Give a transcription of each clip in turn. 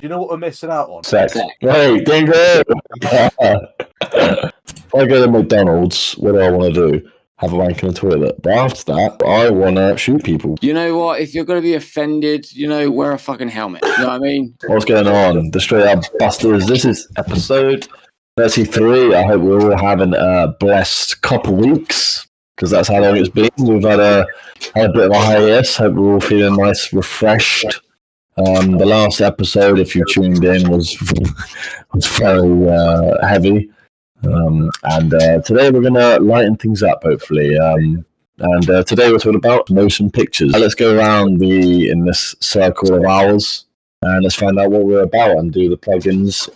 you know what we're missing out on? Sex. Hey, Dingle! If I go to McDonald's, what do I want to do? Have a wank in the toilet. But after that, I want to shoot people. You know what? If you're going to be offended, wear a fucking helmet. You know what I mean? What's going on? The ThaStr8UpBustas. This is episode 33. I hope we're all having a blessed couple weeks, because that's how long it's been. We've had a bit of a hiatus. Hope we're all feeling nice, refreshed. The last episode, if you tuned in, was very heavy. And today we're going to lighten things up, hopefully. And today we're talking about motion pictures. Let's go around in this circle of ours, and let's find out what we're about and do the plugins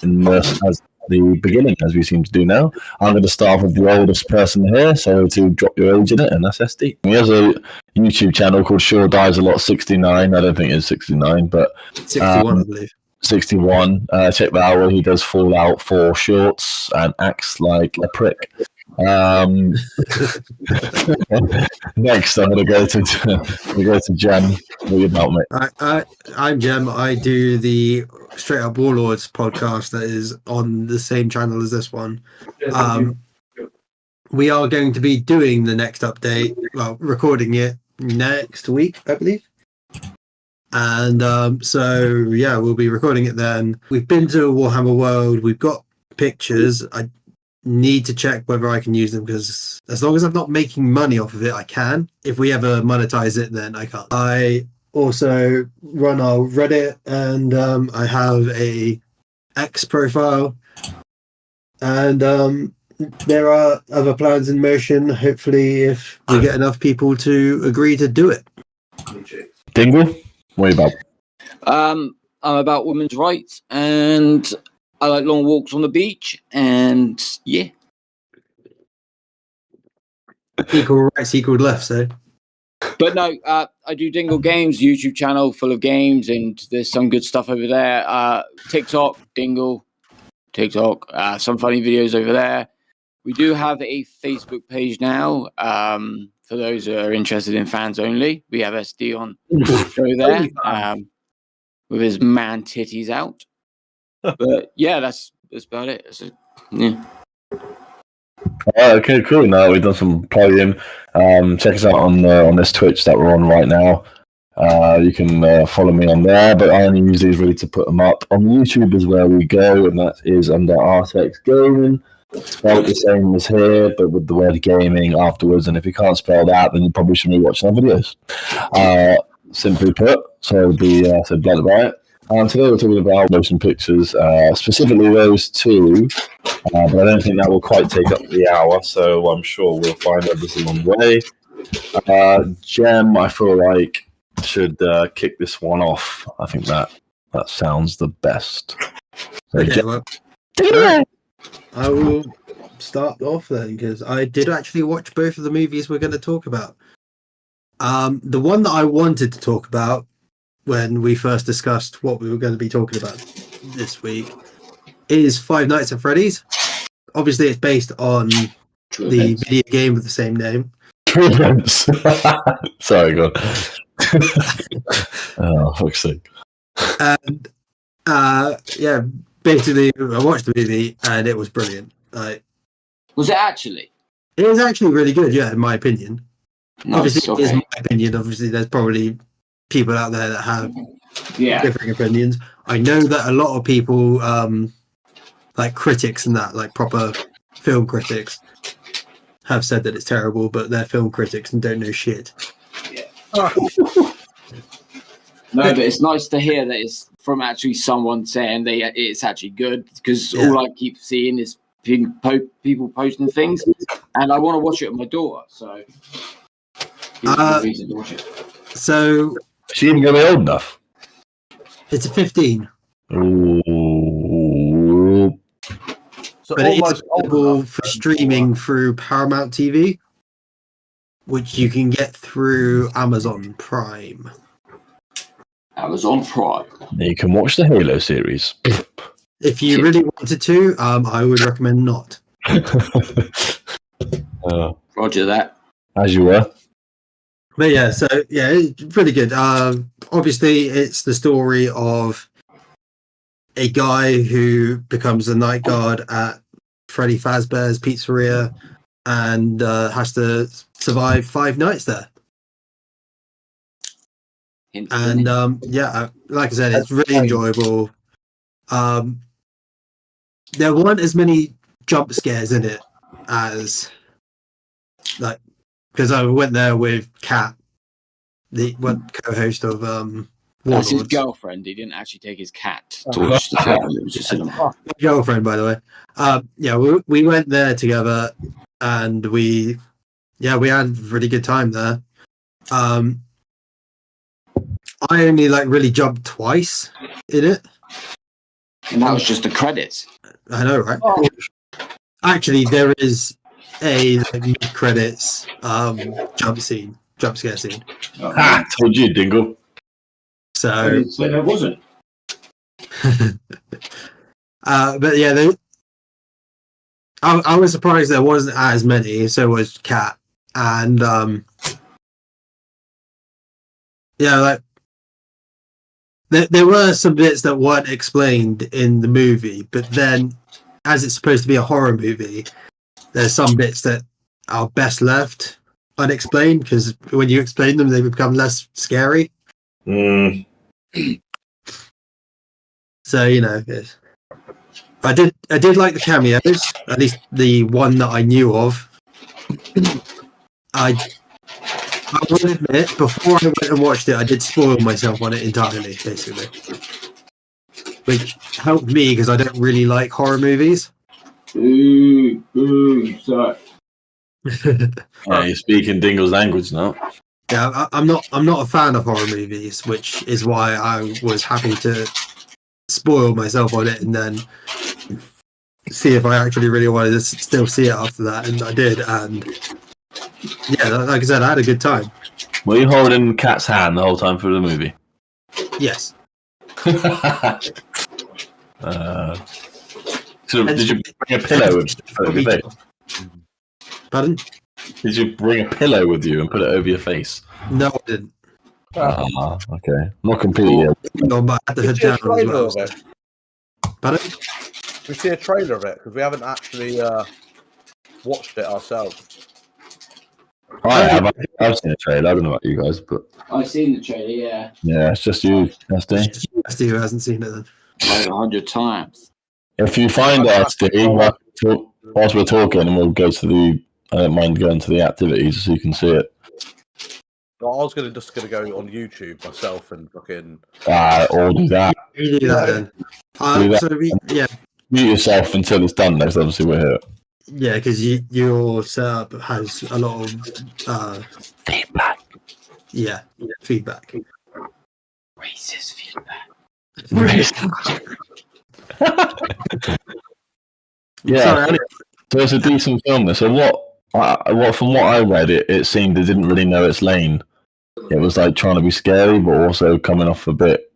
as the beginning, as we seem to do now. I'm going to start with the oldest person here, so to drop your age in it, and that's SD. He has a YouTube channel called SureDiesAlot 69. I don't think it's 69, but 61, I believe. 61. Check that out, where he does Fallout 4 shorts and acts like a prick. Next, I'm going to go to Jem. What are you about, mate? I'm Jem. I do the Straight Up Warlords podcast that is on the same channel as this one. We are going to be doing the next update, recording it next week, I believe. And so we'll be recording it then. We've been to Warhammer World. We've got pictures. I need to check whether I can use them, because as long as I'm not making money off of it, I can. If we ever monetize it, then I can't. I also run our Reddit, and I have a X profile, and there are other plans in motion, hopefully, if we get enough people to agree to do it. Dingle, what are you about? I'm about women's rights, and I like long walks on the beach, and yeah. Equal rights, equal left, so. But no, I do Dingle Games, YouTube channel full of games, and there's some good stuff over there. TikTok, Dingle, TikTok, some funny videos over there. We do have a Facebook page now, for those who are interested in fans only. We have SD on the show there, with his man titties out. But yeah, that's about it. Okay, cool. Now we've done some plugging. Check us out on this Twitch that we're on right now. You can follow me on there, but I only use these really to put them up. On YouTube is where we go, and that is under R-Techzgaming. Spelled the same as here, but with the word gaming afterwards. And if you can't spell that, then you probably shouldn't be watching our videos. Simply put, so be blunt about it. Today we're talking about motion pictures, specifically those two, but I don't think that will quite take up the hour, so I'm sure we'll find everything on the way. Jem, I feel like, should kick this one off. I think that sounds the best. So Okay, well, I will start off then, because I did actually watch both of the movies we're going to talk about. The one that I wanted to talk about when we first discussed what we were going to be talking about this week is Five Nights at Freddy's. Obviously, it's based on the video game with the same name. Sorry, God. Oh, fuck's sake. And basically, I watched the movie and it was brilliant. Was it actually? It was actually really good, in my opinion. Nice, obviously, it is my opinion. Obviously, there's probably people out there that have differing opinions. I know that a lot of people, like critics and that, like proper film critics, have said that it's terrible, but they're film critics and don't know shit. Yeah. No, but it's nice to hear that it's from actually someone saying it's actually good, because all I keep seeing is people posting things, and I want to watch it with my daughter, so it's a reason to watch it. So she even gonna be old enough? It's a 15. Ooh. So but it is available for streaming through Paramount TV, which you can get through Amazon Prime. Amazon Prime. You can watch the Halo series. If you really wanted to, I would recommend not. Roger that. As you were. But it's really good. Obviously, it's the story of a guy who becomes a night guard at Freddy Fazbear's Pizzeria and has to survive 5 nights there. And like I said, it's really enjoyable. There weren't as many jump scares in it as because I went there with Kat, the co-host of That's his Warlords. girlfriend. He didn't actually take his cat to watch the film. It was just My girlfriend, by the way. We went there together, and we had a really good time there. I only really jumped twice in it, and that was just the credits. I know, right? Oh. Actually, there is a mid-credits jump scare scene. Ha! Told you, Dingle. So there wasn't. But yeah, I was surprised there wasn't as many. So was Kat, and there were some bits that weren't explained in the movie, but then, as it's supposed to be a horror movie, there's some bits that are best left unexplained, because when you explain them, they become less scary. Mm. So I did like the cameos, at least the one that I knew of. I will admit, before I went and watched it, I did spoil myself on it entirely, basically. Which helped me, because I don't really like horror movies. Sorry. You're speaking Dingle's language now. Yeah, I'm not a fan of horror movies, which is why I was happy to spoil myself on it and then see if I actually really wanted to still see it after that, and I did, and yeah, like I said, I had a good time. Were you holding Kat's hand the whole time through the movie? Yes. So did you bring a pillow and put it over your face? Pardon? Did you bring a pillow with you and put it over your face? No, I didn't. Okay. Not completely. No, but I had to head down as well. So. Pardon? We see a trailer of it because we haven't actually watched it ourselves. I've seen a trailer. I don't know about you guys, but I've seen the trailer. Yeah, yeah, it's just you, SD. SD who hasn't seen it then. like 100 times. If you find it, SD, whilst we're talking, and we'll go to the. I don't mind going to the activities so you can see it. Well, I was just gonna go on YouTube myself and fucking. Or do that. You do that then. Yeah. Mute yourself until it's done. Next, obviously, we're here. Yeah, because your setup has a lot of feedback. Yeah, feedback. Racist feedback. Yeah, Sorry, so it's a decent film. So what? From what I read, it seemed it didn't really know its lane. It was like trying to be scary, but also coming off a bit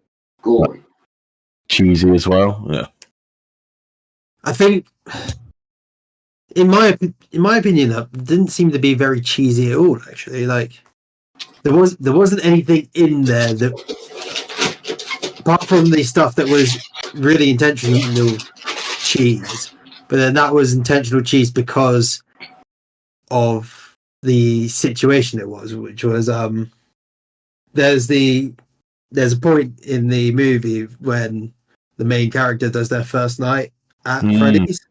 cheesy as well. Yeah, I think, in my opinion, that didn't seem to be very cheesy at all. Actually, like there wasn't anything in there that, apart from the stuff that was really intentional cheese, but then that was intentional cheese because of the situation it was, which was there's a point in the movie when the main character does their first night at Freddy's,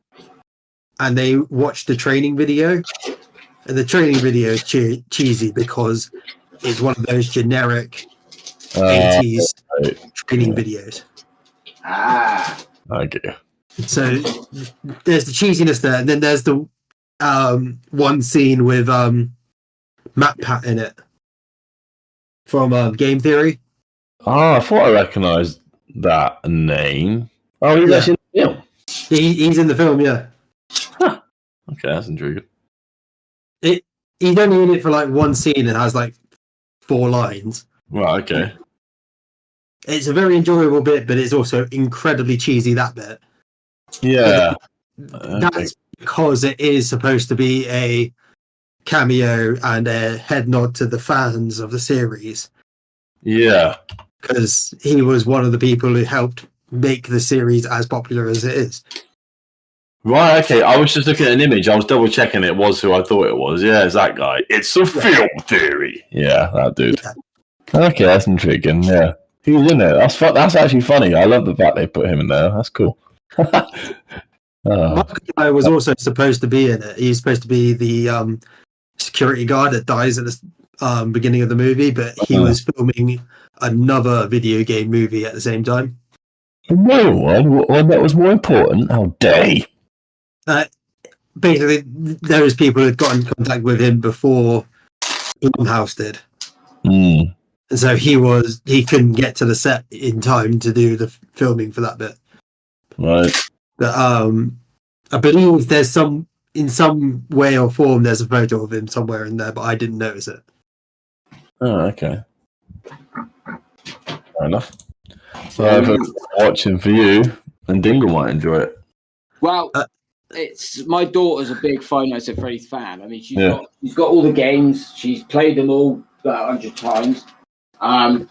and they watch the training video, and the training video is cheesy because it's one of those generic 80s training videos. Okay. So there's the cheesiness there, and then there's the one scene with Matt Pat in it from Game Theory. Oh, I thought I recognised that name. Oh, he's actually in the film. He's in the film, yeah. Huh. Okay, that's intriguing. He's only in it for like one scene and has like 4 lines. Right, okay. It's a very enjoyable bit, but it's also incredibly cheesy, that bit. Yeah. That's because it is supposed to be a cameo and a head nod to the fans of the series. Yeah. Because he was one of the people who helped make the series as popular as it is. Right, okay. I was just looking at an image. I was double checking it was who I thought it was. Yeah, it's that guy. It's a film theory. Yeah, that dude. Yeah. Okay, that's intriguing. Yeah. Who's in there? That's actually funny. I love the fact they put him in there. That's cool. I was also supposed to be in it. He's supposed to be the security guard that dies at the beginning of the movie, but he was filming another video game movie at the same time. No one that was more important. How dare he? Basically, those people had got in contact with him before Blumhouse did. Mm. And so he couldn't get to the set in time to do the filming for that bit. Right. But I believe there's in some way or form there's a photo of him somewhere in there, but I didn't notice it. Oh, okay. Fair enough. So watching for you, and Dingle might enjoy it. Well, it's my daughter's a big Five Nights at Freddy's fan. I mean, she's got all the games. She's played them all about 100 times. I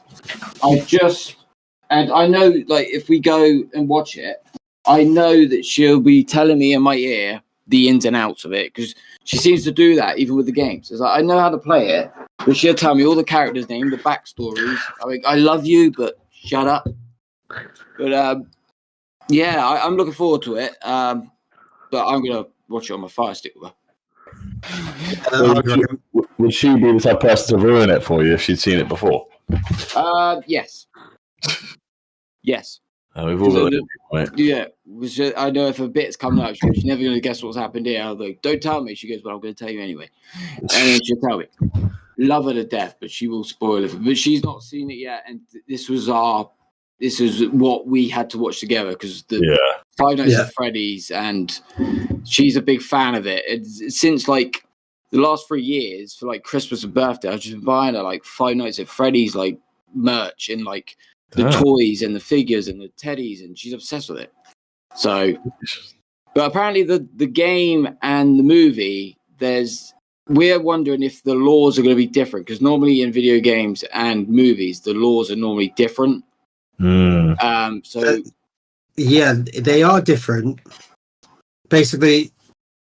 know, like, if we go and watch it, I know that she'll be telling me in my ear the ins and outs of it, because she seems to do that even with the games. It's like, I know how to play it, but she'll tell me all the characters' names, the backstories. I mean, I love you, but shut up. But yeah, I'm looking forward to it. But I'm gonna watch it on my Fire Stick with her. Would she be the type of person to ruin it for you if she'd seen it before? Yes. Yes. We've all got it, right? Yeah. I know if a bit's coming out, she's never going to guess what's happened here. I was like, don't tell me. She goes, well, I'm going to tell you anyway. And then she'll tell me. Love her to death, but she will spoil it. But she's not seen it yet. And this was what we had to watch together, because the Five Nights at Freddy's, and she's a big fan of it. It's since like the last 3 years, for like Christmas and birthday, I've just been buying her like Five Nights at Freddy's like merch and like the toys and the figures and the teddies, and she's obsessed with it. So, but apparently the game and the movie, we're wondering if the laws are going to be different, because normally in video games and movies, the laws are normally different. So yeah, they are different. Basically,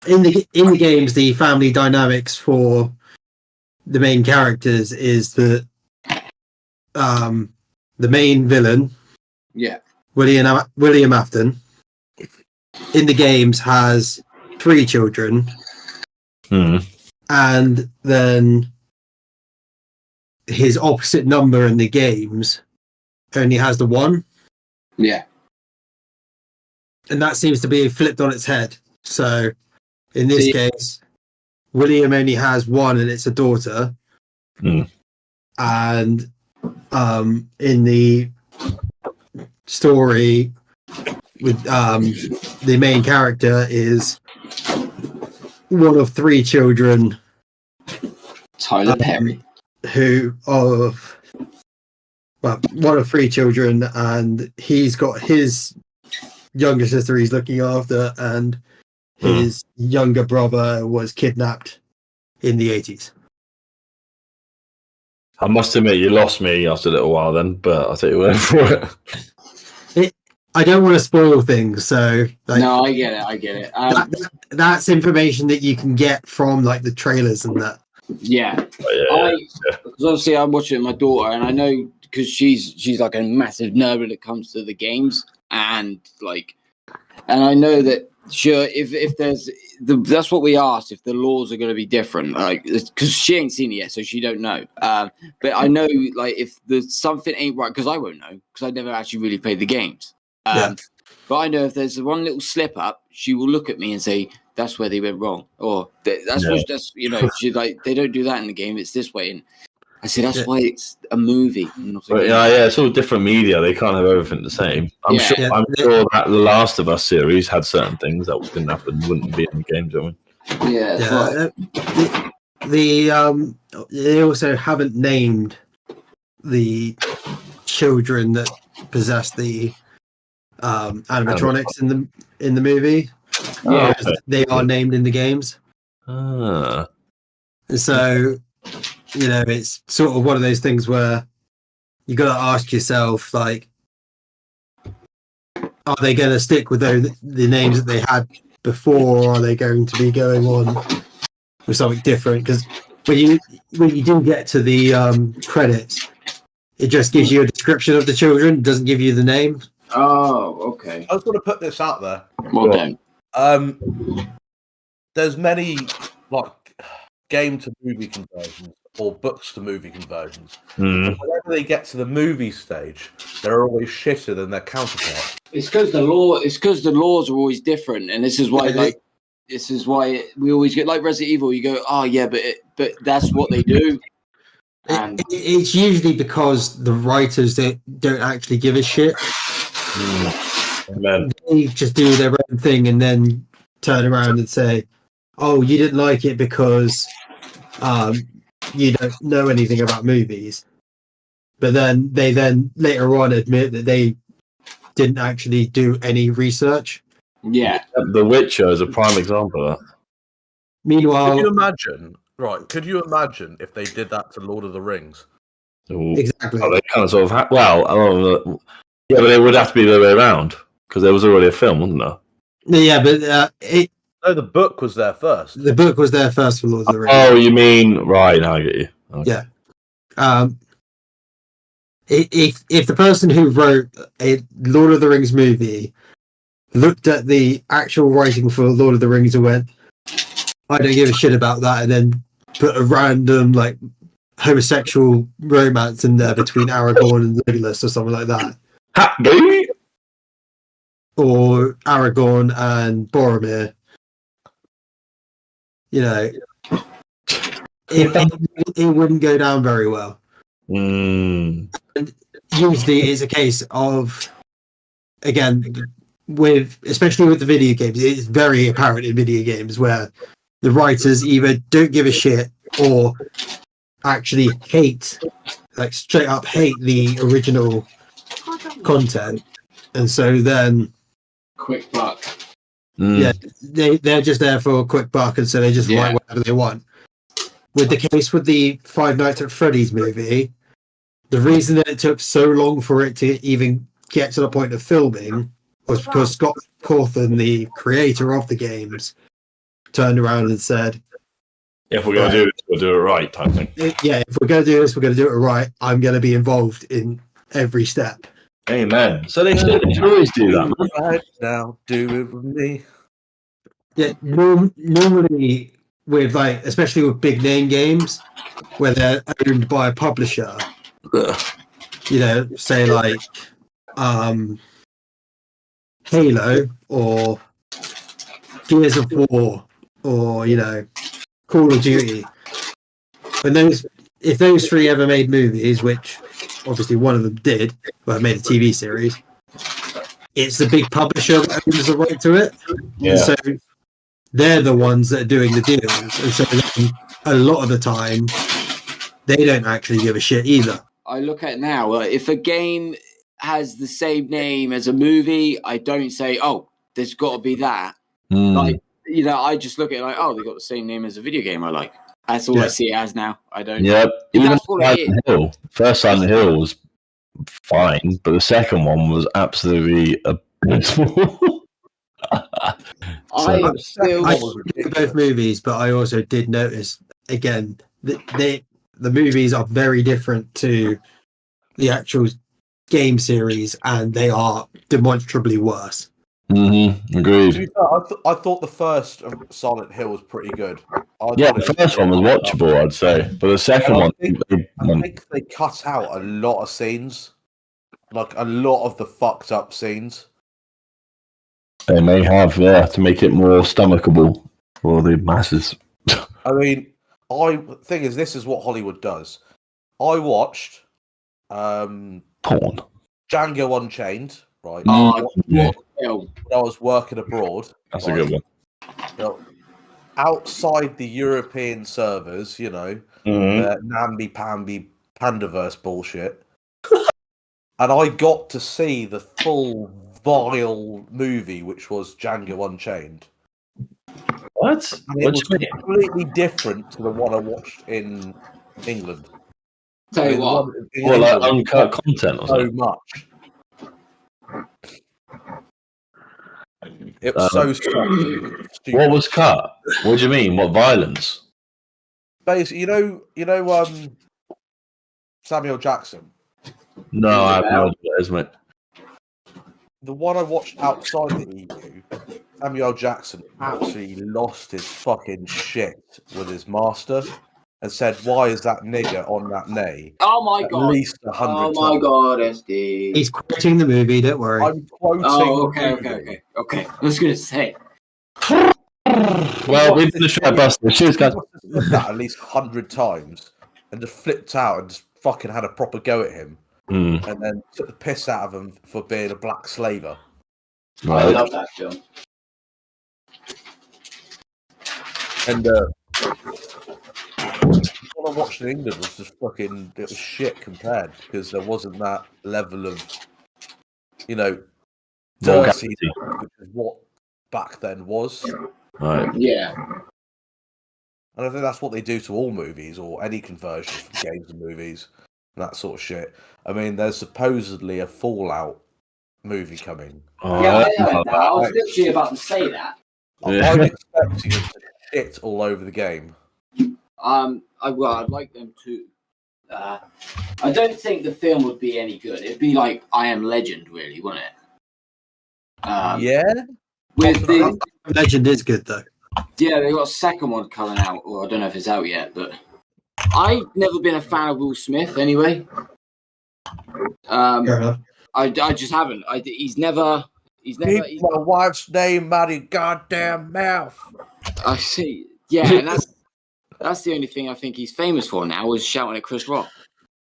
in the games, the family dynamics for the main characters is that the main villain, William Afton, in the games has 3 children, and then his opposite number in the games only has the 1. Yeah. And that seems to be flipped on its head. So in this case, William only has 1, and it's a daughter. And in the story, with the main character is one of 3 children, Tyler Perry, one of 3 children, and he's got his younger sister he's looking after, and his younger brother was kidnapped in the 80s. I must admit, you lost me after a little while then, but I'll take your word for it. I don't want to spoil things, so... no, I get it. That's information that you can get from, like, the trailers and that. Yeah. Because obviously I'm watching it with my daughter, and I know, because she's like a massive nerd when it comes to the games, and I know that sure if there's that's what we asked, if the laws are going to be different, like, because she ain't seen it yet, so she don't know. But I know, like, if there's something ain't right, because I won't know, because I never actually really played the games. But I know if there's one little slip up, she will look at me and say, that's where they went wrong, or that's she's like, they don't do that in the game, it's this way. And I said, that's why it's a movie. But it's all different media. They can't have everything the same. I'm sure that The Last of Us series had certain things that didn't happen, wouldn't be in the game, don't we? They also haven't named the children that possess the animatronics in the movie. They are named in the games. And so, it's sort of one of those things where you got to ask yourself, like, are they going to stick with the names that they had before, or are they going to be going on with something different? Because when you do get to the credits, it just gives you a description of the children. It doesn't give you the name. Oh, okay. I was going to put this out there. Well done. There's many like game to movie conversions or books to movie conversions. Mm. Whenever they get to the movie stage, they're always shitter than their counterparts. It's because the laws are always different, and this is why we always get like Resident Evil. You go, oh yeah, but that's what they do. And It's usually because the writers don't actually give a shit. Amen. They just do their own thing and then turn around and say, "Oh, you didn't like it because you don't know anything about movies." But then they later on admit that they didn't actually do any research. yeah, The Witcher is a prime example of that. Meanwhile, Could you imagine if they did that to Lord of the Rings? Ooh. exactly. Oh, they kind of sort of yeah, but it would have to be the other way around because there was already a film, wasn't there? Yeah, but No, the book was there first. the book was there first for Lord of the Rings. Oh, you mean right? Now I get you. Okay. Yeah. If the person who wrote a Lord of the Rings movie looked at the actual writing for Lord of the Rings and went, "I don't give a shit about that," and then put a random like homosexual romance in there between Aragorn and Legolas or something like that, Ha, baby! or Aragorn and Boromir, it wouldn't go down very well. Mm. Usually it's a case of, again, especially with the video games, it's very apparent in video games where the writers either don't give a shit or actually hate, like straight up hate the original content, and so then quick buck. yeah, they're just there for a quick buck, and so they just write whatever they want. With the case with the Five Nights at Freddy's movie, the reason that it took so long for it to even get to the point of filming was because Scott Cawthon, the creator of the games, turned around and said, If we're going to do this, we'll do it right, type thing. "Yeah, if we're going to do this, we're going to do it right. I'm going to be involved in every step." Amen. So they should always do that. Right now, do it with me. Yeah, normally with especially with big name games where they're owned by a publisher, say like Halo or Gears of War or Call of Duty. If those three ever made movies, which obviously one of them did, but made a TV series, it's the big publisher that owns the right to it. Yeah. And so they're the ones that are doing the deals. And so then a lot of the time, they don't actually give a shit either. I look at it now. If a game has the same name as a movie, I don't say, "Oh, there's got to be that." Like, I just look at it like, "Oh, they got the same name as a video game I like." That's all I see it as now. I don't. Yep. Even That's what it is. Silent Hill. First Silent Hill was fine, but the second one was absolutely abysmal. I am still. I like both movies, but I also did notice again that the movies are very different to the actual game series, and they are demonstrably worse. Agreed. To be fair, I thought the first Silent Hill was pretty good. The first one was watchable, I'd say, but the second one, I think they cut out a lot of scenes, like a lot of the fucked up scenes. they may have, to make it more stomachable for the masses. I mean, thing is, this is what Hollywood does. I watched Porn. Django Unchained, right? Oh, When I was working abroad. That's a good one. Outside the European servers, the namby-pamby pandaverse bullshit. And I got to see the full vile movie, which was Django Unchained. What? And it was completely different to the one I watched in England. Tell you what. Like uncut content or something? So much. It was so stupid. What was cut? What do you mean? What violence? Basically, you know, Samuel Jackson. No, I have no idea what it is, mate. The one I watched outside the EU, Samuel Jackson absolutely lost his fucking shit with his master and said, "Why is that nigger on that nay?" Oh my god! At least 100 times. Oh my god, SD. He's quoting the movie. Don't worry. I'm quoting. Oh, okay. I was gonna say. Well, we've been straight busters. Cheers, guys. That at least 100 times and just flipped out and just fucking had a proper go at him. And then took the piss out of him for being a black slaver. I love that film. And what I watched in England was just fucking, it was shit compared because there wasn't that level of, dirty, which is what back then was. Right. Yeah. And I think that's what they do to all movies or any conversions from games and movies and that sort of shit. I mean, there's supposedly a Fallout movie coming. Yeah, I heard that. I was literally about to say that. I'm expecting it to shit all over the game. I'd like them to. I don't think the film would be any good. It'd be like I Am Legend, really, wouldn't it? Yeah. With the Legend is good though. Yeah, they got a second one coming out, or I don't know if it's out yet, but I've never been a fan of Will Smith anyway. Fair enough. I just haven't. He's never. Keep my wife's name out of your goddamn mouth. I see. Yeah, and that's the only thing I think he's famous for now is shouting at Chris Rock.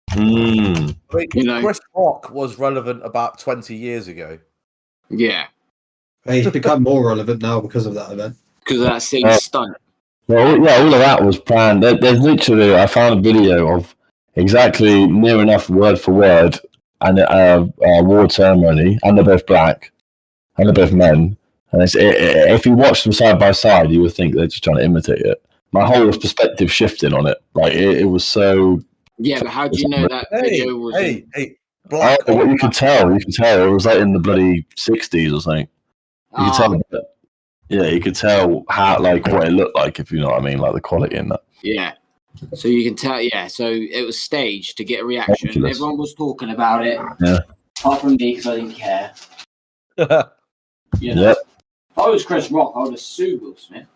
I mean, Chris Rock was relevant about 20 years ago. Yeah. He's become more relevant now because of that event. Because of that same stunt. Well, yeah, all of that was planned. There's literally, I found a video of exactly near enough word for word and a award ceremony, and they're both black, and they're both men. And if you watch them side by side, you would think they're just trying to imitate it. My whole perspective shifted on it. Like it was so. Yeah, but how do you know that video was? Hey, black. Oh, what you could tell. It was like in the bloody 60s or something. You could tell. Yeah, you could tell how, like, what it looked like, if you know what I mean, like the quality in that. Yeah. So you can tell. Yeah. So it was staged to get a reaction. Ridiculous. Everyone was talking about it. Yeah. Apart from me, because I didn't care. Yep. If I was Chris Rock, I would have sued Will Smith.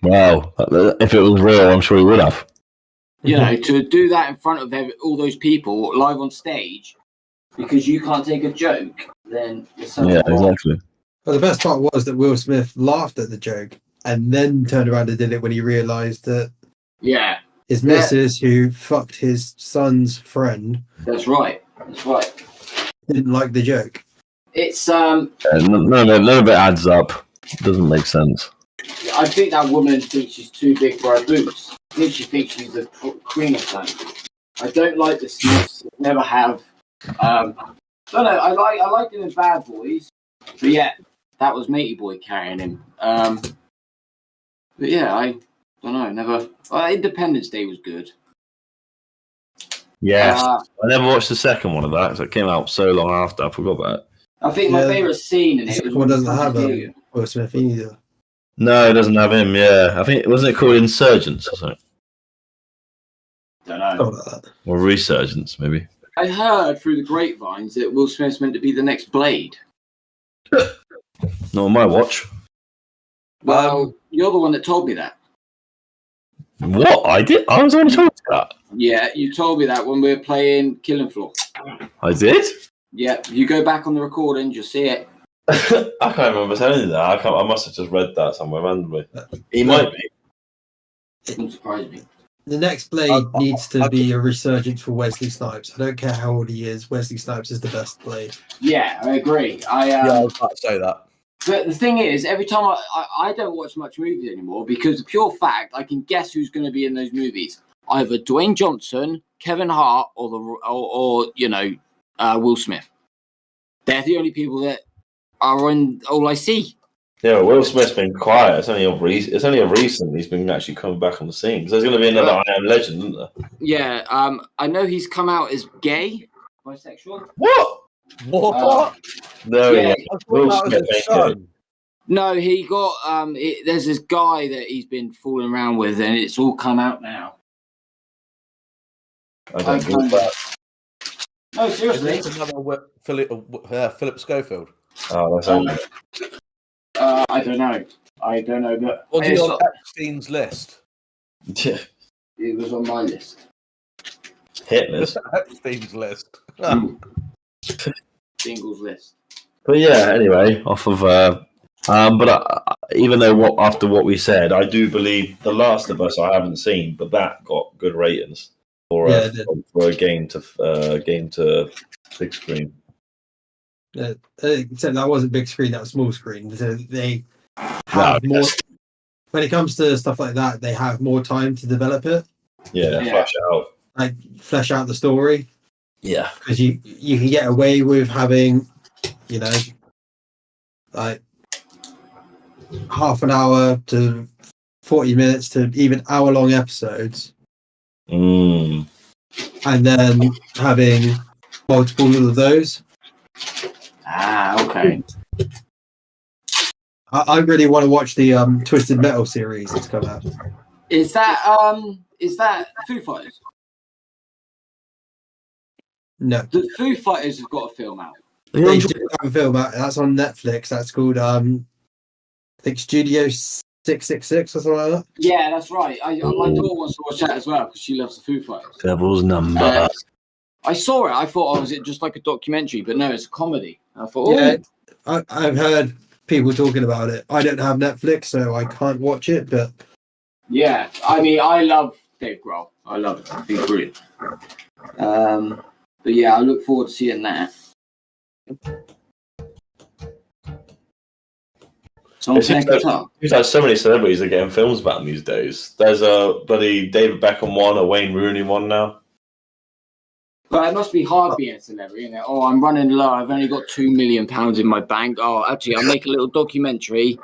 Wow. If it was real, I'm sure he would have. To do that in front of all those people live on stage because you can't take a joke, then it's something wrong. Exactly. But the best part was that Will Smith laughed at the joke and then turned around and did it when he realised that his missus, who fucked his son's friend, That's right. didn't like the joke. It's None of it adds up. It doesn't make sense. I think that woman thinks she's too big for her boots. I think she thinks she's the queen of something. I don't like the Smiths. Never have. Don't know. I liked him in Bad Boys, but yeah, that was Matey Boy carrying him. But yeah, I don't know. Never. Independence Day was good. Yes, I never watched the second one of that because it came out so long after. I forgot about it. I think my favourite scene in it was One doesn't have Will Smith either. No, it doesn't have him. Yeah, I think wasn't it called Insurgents or something, Don't know. Something like that. or Resurgence maybe. I heard through the grapevines that Will Smith's meant to be the next Blade. Not on my watch. Well, you're the one that told me that. What? I did? I was only told that. Yeah, you told me that when we were playing Killing Floor. I did? Yeah, you go back on the recording, you'll see it. I can't remember telling you that. I must have just read that somewhere randomly. He might be. Doesn't surprise me. The next Blade needs to be a resurgence for Wesley Snipes. I don't care how old he is. Wesley Snipes is the best Blade. Yeah, I agree. I was about to say that. But the thing is, every time I don't watch much movies anymore because the pure fact I can guess who's going to be in those movies. Either Dwayne Johnson, Kevin Hart, or Will Smith. They're the only people that are in all I see. Yeah, Will Smith's been quiet. It's only of recent he's been actually coming back on the scene. Because there's going to be another I Am Legend, isn't there? Yeah, I know he's come out as gay, bisexual. What? What? No, Yeah, Will Smith ain't gay. No, he got there's this guy that he's been fooling around with, and it's all come out now. I don't think that. No, seriously. Is this another Philip Schofield? Oh, that's only. I don't know, but Was he on Epstein's list? Yeah. it was on my list. Hitler's. Epstein's list. Dingle's list. But yeah, anyway, off of even though after what we said, I do believe The Last of Us I haven't seen, but that got good ratings for a game to big screen. Except that wasn't big screen, that was small screen. So they have more. When it comes to stuff like that, they have more time to develop it. Yeah, flesh out the story. Yeah, because you can get away with having, like half an hour to 40 minutes to even hour-long episodes, and then having multiple of those. Okay. I really want to watch the Twisted Metal series that's come out. Is that Foo Fighters? No, The Foo Fighters have got a film out. they do have a film out. That's on Netflix. That's called I think Studio 666 or something like that. Yeah, that's right. My daughter wants to watch that as well because she loves the Foo Fighters. Devil's Number. I saw it. I thought, was it just like a documentary? But no, it's a comedy. I thought, yeah, I've heard people talking about it. I don't have Netflix, so I can't watch it. But yeah, I mean, I love Dave Grohl. I love it. I think it's brilliant. But yeah, I look forward to seeing that. It seems like so many celebrities are getting films about them these days. There's a bloody David Beckham one, a Wayne Rooney one now. But it must be hard being a celebrity, isn't it? Oh, I'm running low. I've only got £2 million in my bank. Oh, actually, I'll make a little documentary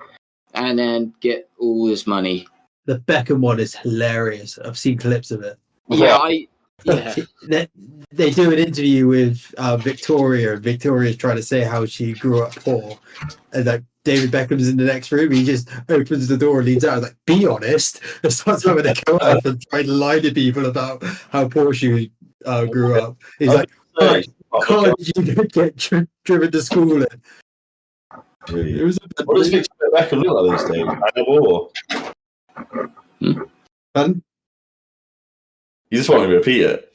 and then get all this money. the Beckham one is hilarious. I've seen clips of it. They do an interview with Victoria, and Victoria's trying to say how she grew up poor, and like David Beckham's in the next room. He just opens the door and leans out, like, "Be honest," and starts having a go at and trying to lie to people about how poor she grew up. He's like, "Right, can't you get driven to school?" It was what does Victoria Beckham look like these days? Pardon? You just want me to repeat it.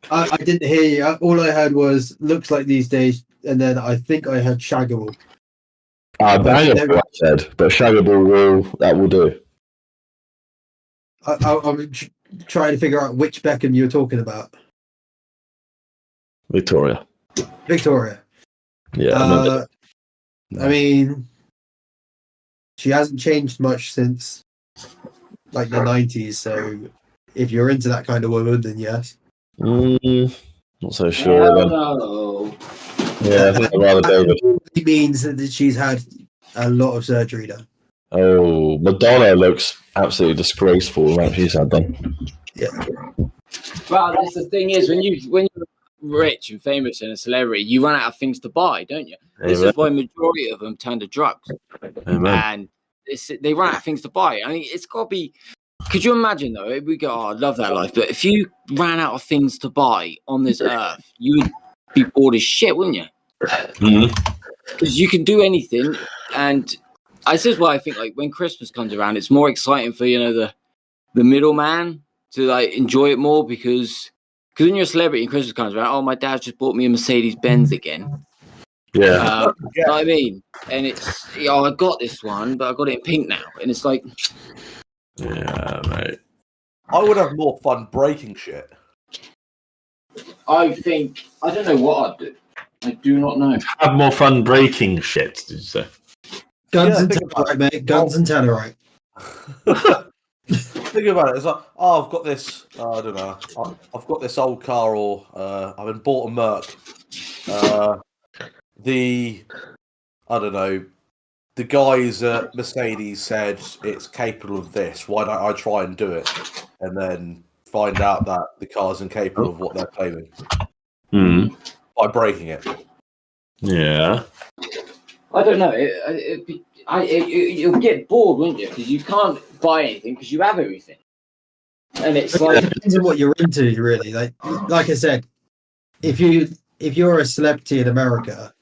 I didn't hear you. All I heard was "looks like these days," and then I think I heard "shaggable." Bangable, I said, but shaggable will do. I'm trying to figure out which Beckham you're talking about. Victoria. Yeah. I mean, she hasn't changed much since like the 90s. So if you're into that kind of woman, then yes. Not so sure. No. Yeah, I think I'd rather David. It means that she's had a lot of surgery done. Oh, Madonna looks absolutely disgraceful. Right, she's had done. Yeah. Well, that's the thing is when you're rich and famous and a celebrity, you run out of things to buy, don't you? This is why majority of them turn to drugs. Amen. And they run out of things to buy. I mean, it's got to be. Could you imagine though? We go, "Oh, I love that life," but if you ran out of things to buy on this earth, you would be bored as shit, wouldn't you? Because you can do anything, and this is why I think like when Christmas comes around, it's more exciting for the middleman to like enjoy it more because when you're a celebrity and Christmas comes around, oh, my dad just bought me a Mercedes Benz again. Yeah. You know what I mean? And it's I got this one, but I got it in pink now, and it's like. Yeah, mate. I would have more fun breaking shit. I don't know what I'd do. I do not know. Have more fun breaking shit, did you say? Guns and Tannerite, mate. Guns and Tannerite. Think about it. It's like, I've got this. I don't know. I've got this old car, or I've been bought a Merc. I don't know. The guys at Mercedes said it's capable of this. Why don't I try and do it? And then find out that the car's incapable of what they're claiming by breaking it. Yeah. I don't know. You'll get bored, wouldn't you? Because you can't buy anything because you have everything. And it's like it depends on what you're into, really. Like I said, if you're a celebrity in America,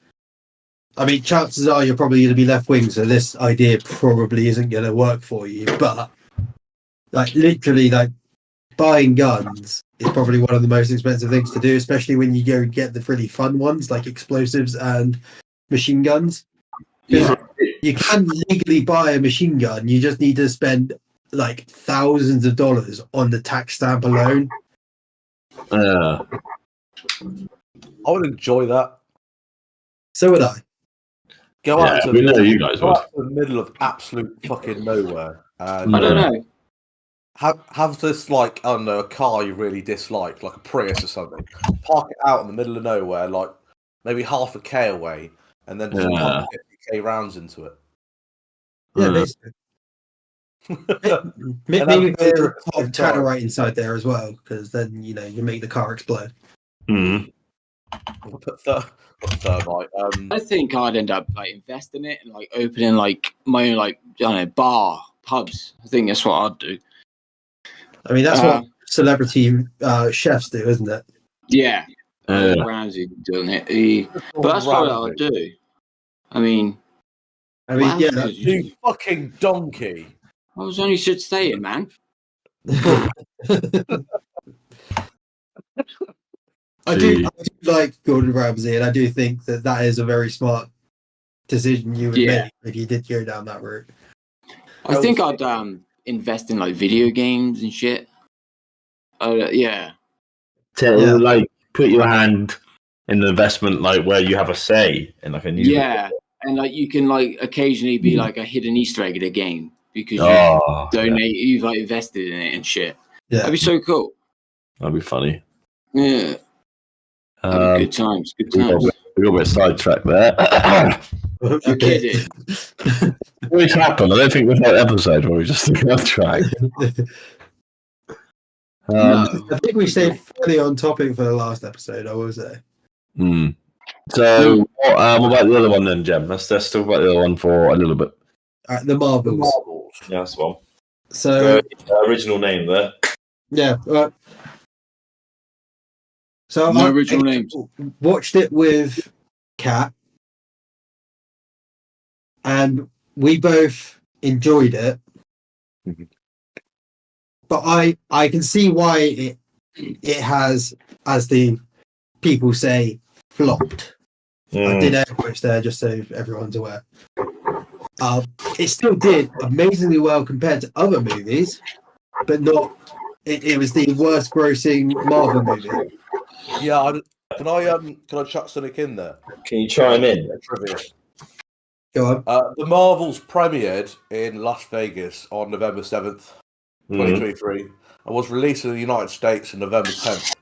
I mean, chances are you're probably going to be left wing, so this idea probably isn't going to work for you. But like literally, like buying guns is probably one of the most expensive things to do, especially when you go and get the really fun ones like explosives and machine guns. yeah. You can legally buy a machine gun. You just need to spend like thousands of dollars on the tax stamp alone. Yeah. I would enjoy that. So would I. Go out to we know you guys go would. out to the middle of absolute fucking nowhere. And I don't know. have this, like, I don't know, a car you really dislike, like a Prius or something. Park it out in the middle of nowhere, like maybe half a K away, and then just pump 50K rounds into it. Yeah, basically. Maybe put a pot of tannerite inside there as well, because then you make the car explode. Put thermite. I think I'd end up like investing it and like opening like my own like I don't know bar pubs. I think that's what I'd do. I mean, that's what celebrity chefs do, isn't it? Yeah, Ramsey doing it. But that's what I'd do. I mean, yeah. You fucking donkey. I was only just saying, man. I do like Gordon Ramsay, and I do think that is a very smart decision you would make if you did go down that route. I think I'd invest in like video games and shit. Yeah. Like put your hand in an investment like where you have a say in like a new. Yeah, and like you can like occasionally be like a hidden Easter egg in a game because you've like invested in it and shit. Yeah, that'd be so cool. That'd be funny. Yeah. Good times. Good times. We got a bit sidetracked there. You're kidding. Which happened? I don't think we've had an episode where we just took off track. I think we stayed fairly on topic for the last episode, I will say. So, what about the other one then, Jem? Let's talk about the other one for a little bit. The Marvels. Yeah, that's one. So, original name there. Yeah. So no original names. Watched it with Kat, and we both enjoyed it. But I can see why it has, as the people say, flopped. I did air quotes there just so everyone's aware. It still did amazingly well compared to other movies, but not. It was the worst grossing Marvel movie. Yeah, can I chuck something in there? Can you chime in? Trivia. Go on. The Marvels premiered in Las Vegas on November 7th, 2023, and was released in the United States on November 10th.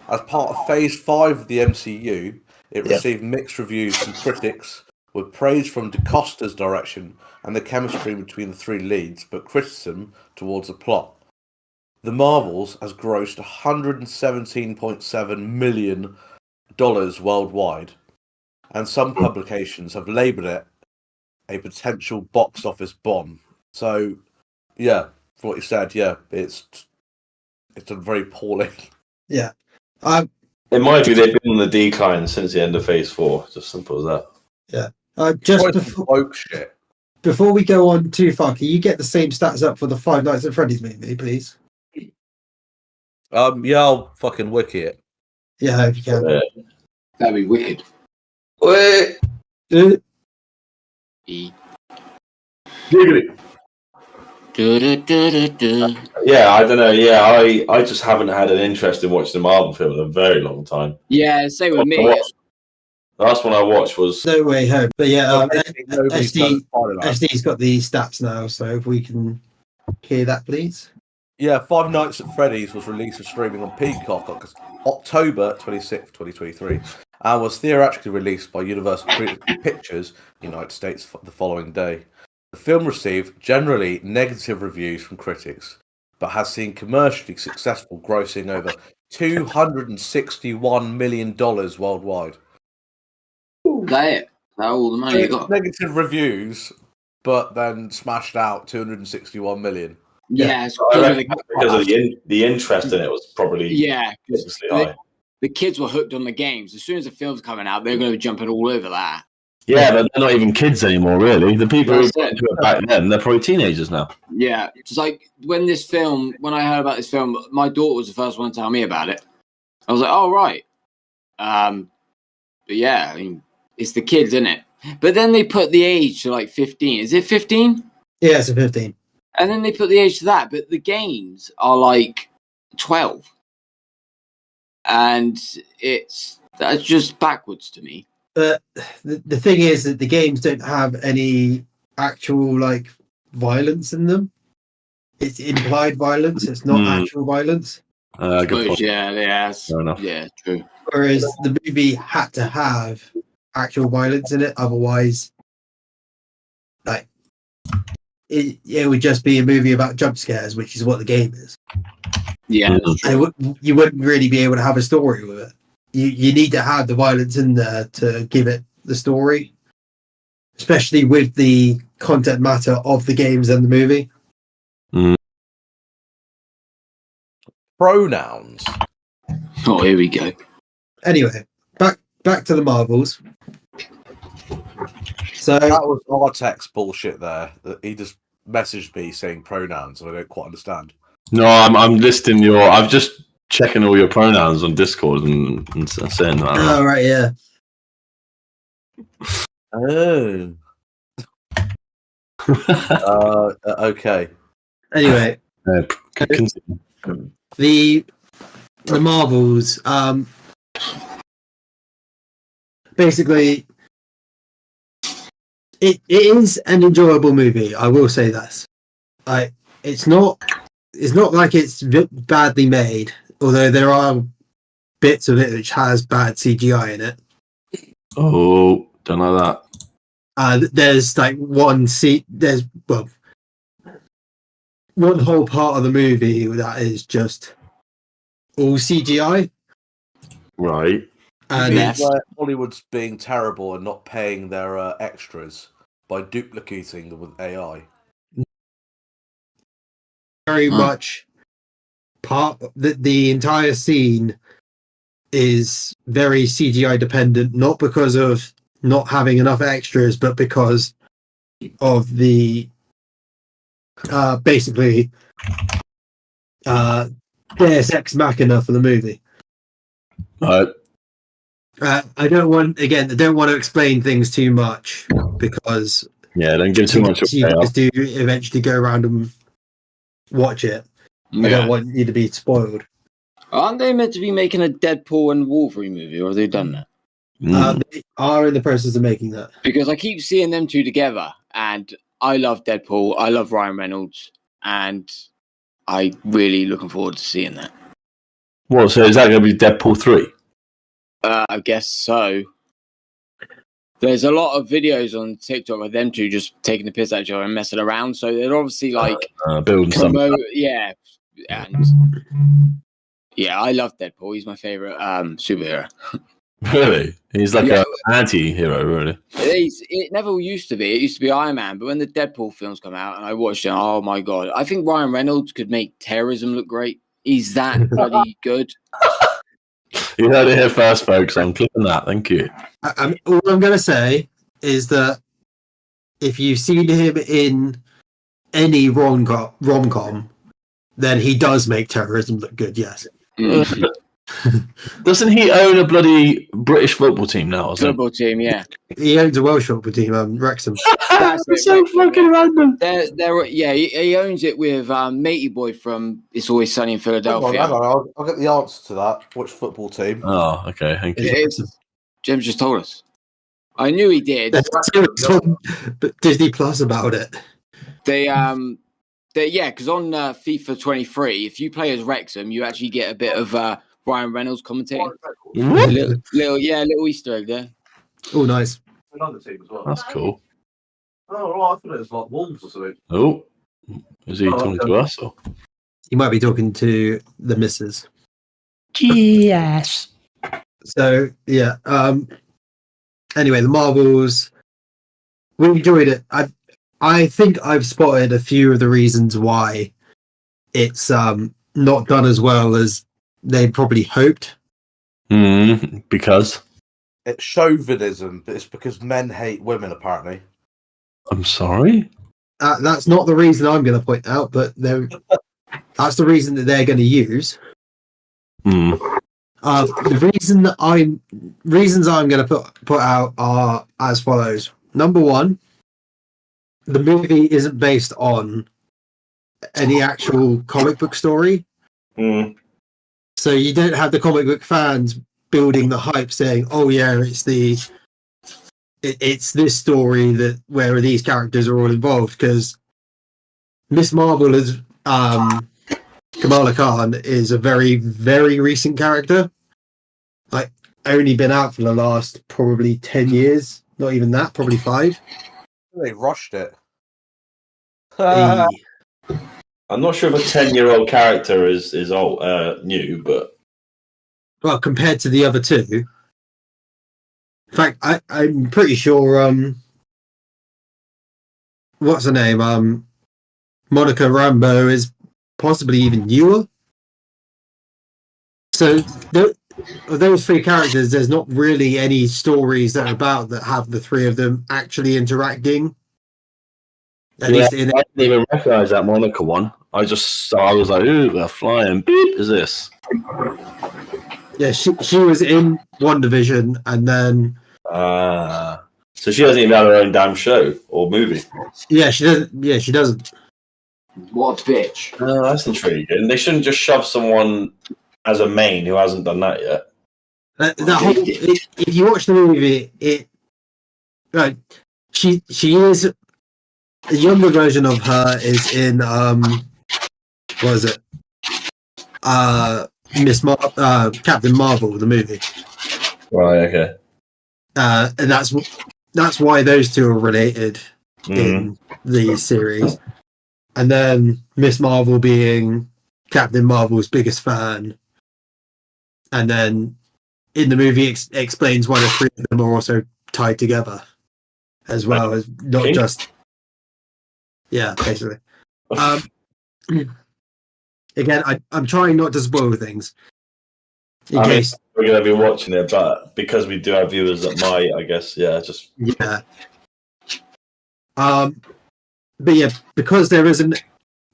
As part of Phase 5 of the MCU, it received mixed reviews from critics, with praise from DaCosta's direction and the chemistry between the three leads, but criticism towards the plot. The Marvels has grossed $117.7 million worldwide, and some publications have labelled it a potential box office bomb. So, yeah, for what you said, it's done very poorly. Yeah. It might be they've been on the decline since the end of Phase 4. Just simple as that. Yeah. Before we go on too far, can you get the same stats up for the Five Nights at Freddy's movie, please? Yeah, I'll fucking wiki it. Yeah, if you can. That'd be wicked. Wait. Yeah, I don't know. Yeah, I just haven't had an interest in watching a Marvel film in a very long time. Yeah, same with me. The last one I watched was No Way Home. But yeah, SD's got the stats now, so if we can hear that, please. Yeah, Five Nights at Freddy's was released for streaming on Peacock on October 26th, 2023, and was theatrically released by Universal Pictures, United States, the following day. The film received generally negative reviews from critics, but has seen commercially successful, grossing over $261 million worldwide. That all the money you got. Negative reviews, but then smashed out 261 million. Yeah, it's I reckon because of the interest in it was probably ridiculously high. The kids were hooked on the games. As soon as the film's coming out, they're going to be jumping all over that. Yeah, but they're not even kids anymore, really. The people who were into it back then, they're probably teenagers now. Yeah, it's like when I heard about this film, my daughter was the first one to tell me about it. I was like, oh, right. But yeah, I mean, it's the kids, isn't it? But then they put the age to like 15. Is it 15? Yeah, it's a 15. And then they put the age to that, but the games are like 12. And that's just backwards to me. But the thing is that the games don't have any actual like violence in them. It's implied violence. It's not actual violence. Good point. Yeah, Fair enough. yeah, true. Whereas the movie had to have actual violence in it, otherwise, like it would just be a movie about jump scares, which is what the game is. Yeah, and you wouldn't really be able to have a story with it. You need to have the violence in there to give it the story, especially with the content matter of the games and the movie. Pronouns. Oh, here we go. Anyway, back to the Marvels. So That was R-Techz bullshit there. He just messaged me saying pronouns, and I don't quite understand. No, I'm listing I'm just checking all your pronouns on Discord and saying that. oh right, yeah. Oh. Okay. Anyway, Continue. the Marvels, basically, it is an enjoyable movie. I will say this. It's not like it's badly made, although there are bits of it which has bad CGI in it. Oh, don't like that. There's like one whole part of the movie that is just all CGI. Right. And Yes. Where Hollywood's being terrible and not paying their extras by duplicating them with AI. very much part the entire scene is very CGI dependent, not because of not having enough extras, but because of the basically Deus Ex Machina for the movie. Right. I don't want to explain things too much because Don't give too much you away. guys do eventually go around and watch it. I don't want you to be spoiled. Aren't they meant to be making a Deadpool and Wolverine movie, or have they done that? They are in the process of making that. Because I keep seeing them two together, and I love Deadpool, I love Ryan Reynolds, and I'm really looking forward to seeing that. What? So is that going to be Deadpool 3? I guess so. There's a lot of videos on TikTok of them two just taking the piss out of each other and messing around. So they're obviously like building something. Yeah, and yeah, I love Deadpool. He's my favorite superhero. Really? He's like an anti-hero, really. It never used to be. It used to be Iron Man, but when the Deadpool films come out and I watched it, oh my god! I think Ryan Reynolds could make terrorism look great. He's that bloody good. You heard it here first, folks. I'm clipping that. Thank you. All I'm going to say is that if you've seen him in any rom-com, then he does make terrorism look good, yes. Doesn't he own a bloody British football team now? Football team, yeah. He owns a Welsh football team, Wrexham. That's it, so fucking random. He owns it with Matey Boy from It's Always Sunny in Philadelphia. Hang on, I'll get the answer to that. Which football team? Oh, okay. Thank you. It is. Jim just told us. I knew he did. It's on Disney Plus about it. Because on FIFA 23, if you play as Wrexham, you actually get a bit of Ryan Reynolds commentating. Little Easter egg there. Oh, nice. Another team as well. That's cool. Oh, right. I thought it was like Wolves or something. Oh, is he talking to us? Or? You might be talking to the missus. Yes. So, yeah. anyway, the Marvels, we enjoyed it. I think I've spotted a few of the reasons why it's not done as well as they probably hoped. Because it's chauvinism, but it's because men hate women, apparently. I'm sorry? That's not the reason I'm going to point out, but that's the reason that they're going to use. The reasons I'm going to put out are as follows. Number one, the movie isn't based on any actual comic book story. So you don't have the comic book fans building the hype saying, oh yeah, it's this story where these characters are all involved, because Miss Marvel is Kamala Khan is a very, very recent character. Like, only been out for the last probably 10 years. Not even that, probably 5. They rushed it. I'm not sure if a 10-year-old character is old, new, but... Well, compared to the other two. In fact, I'm pretty sure... what's her name? Monica Rambeau is possibly even newer. So those 3 characters, there's not really any stories that are about that have the 3 of them actually interacting. At least I didn't even recognize that Monica one. I was like, ooh, they're flying. Beep, is this? Yeah, she was in WandaVision, and then so she hasn't even had her own damn show or movie. Yeah, she doesn't. Yeah, she doesn't. What a bitch! Oh, that's intriguing. They shouldn't just shove someone as a main who hasn't done that yet. If you watch the movie, she is the younger version of her is in what is it? Captain Marvel, the movie. Right. Okay. And that's why those two are related in the series. And then Miss Marvel being Captain Marvel's biggest fan. And then in the movie explains why the 3 of them are also tied together, as well as not just... Yeah, basically. Again, I'm trying not to spoil things. In case we're going to be watching it, but because we do have viewers that might, I guess, yeah. But yeah, because there isn't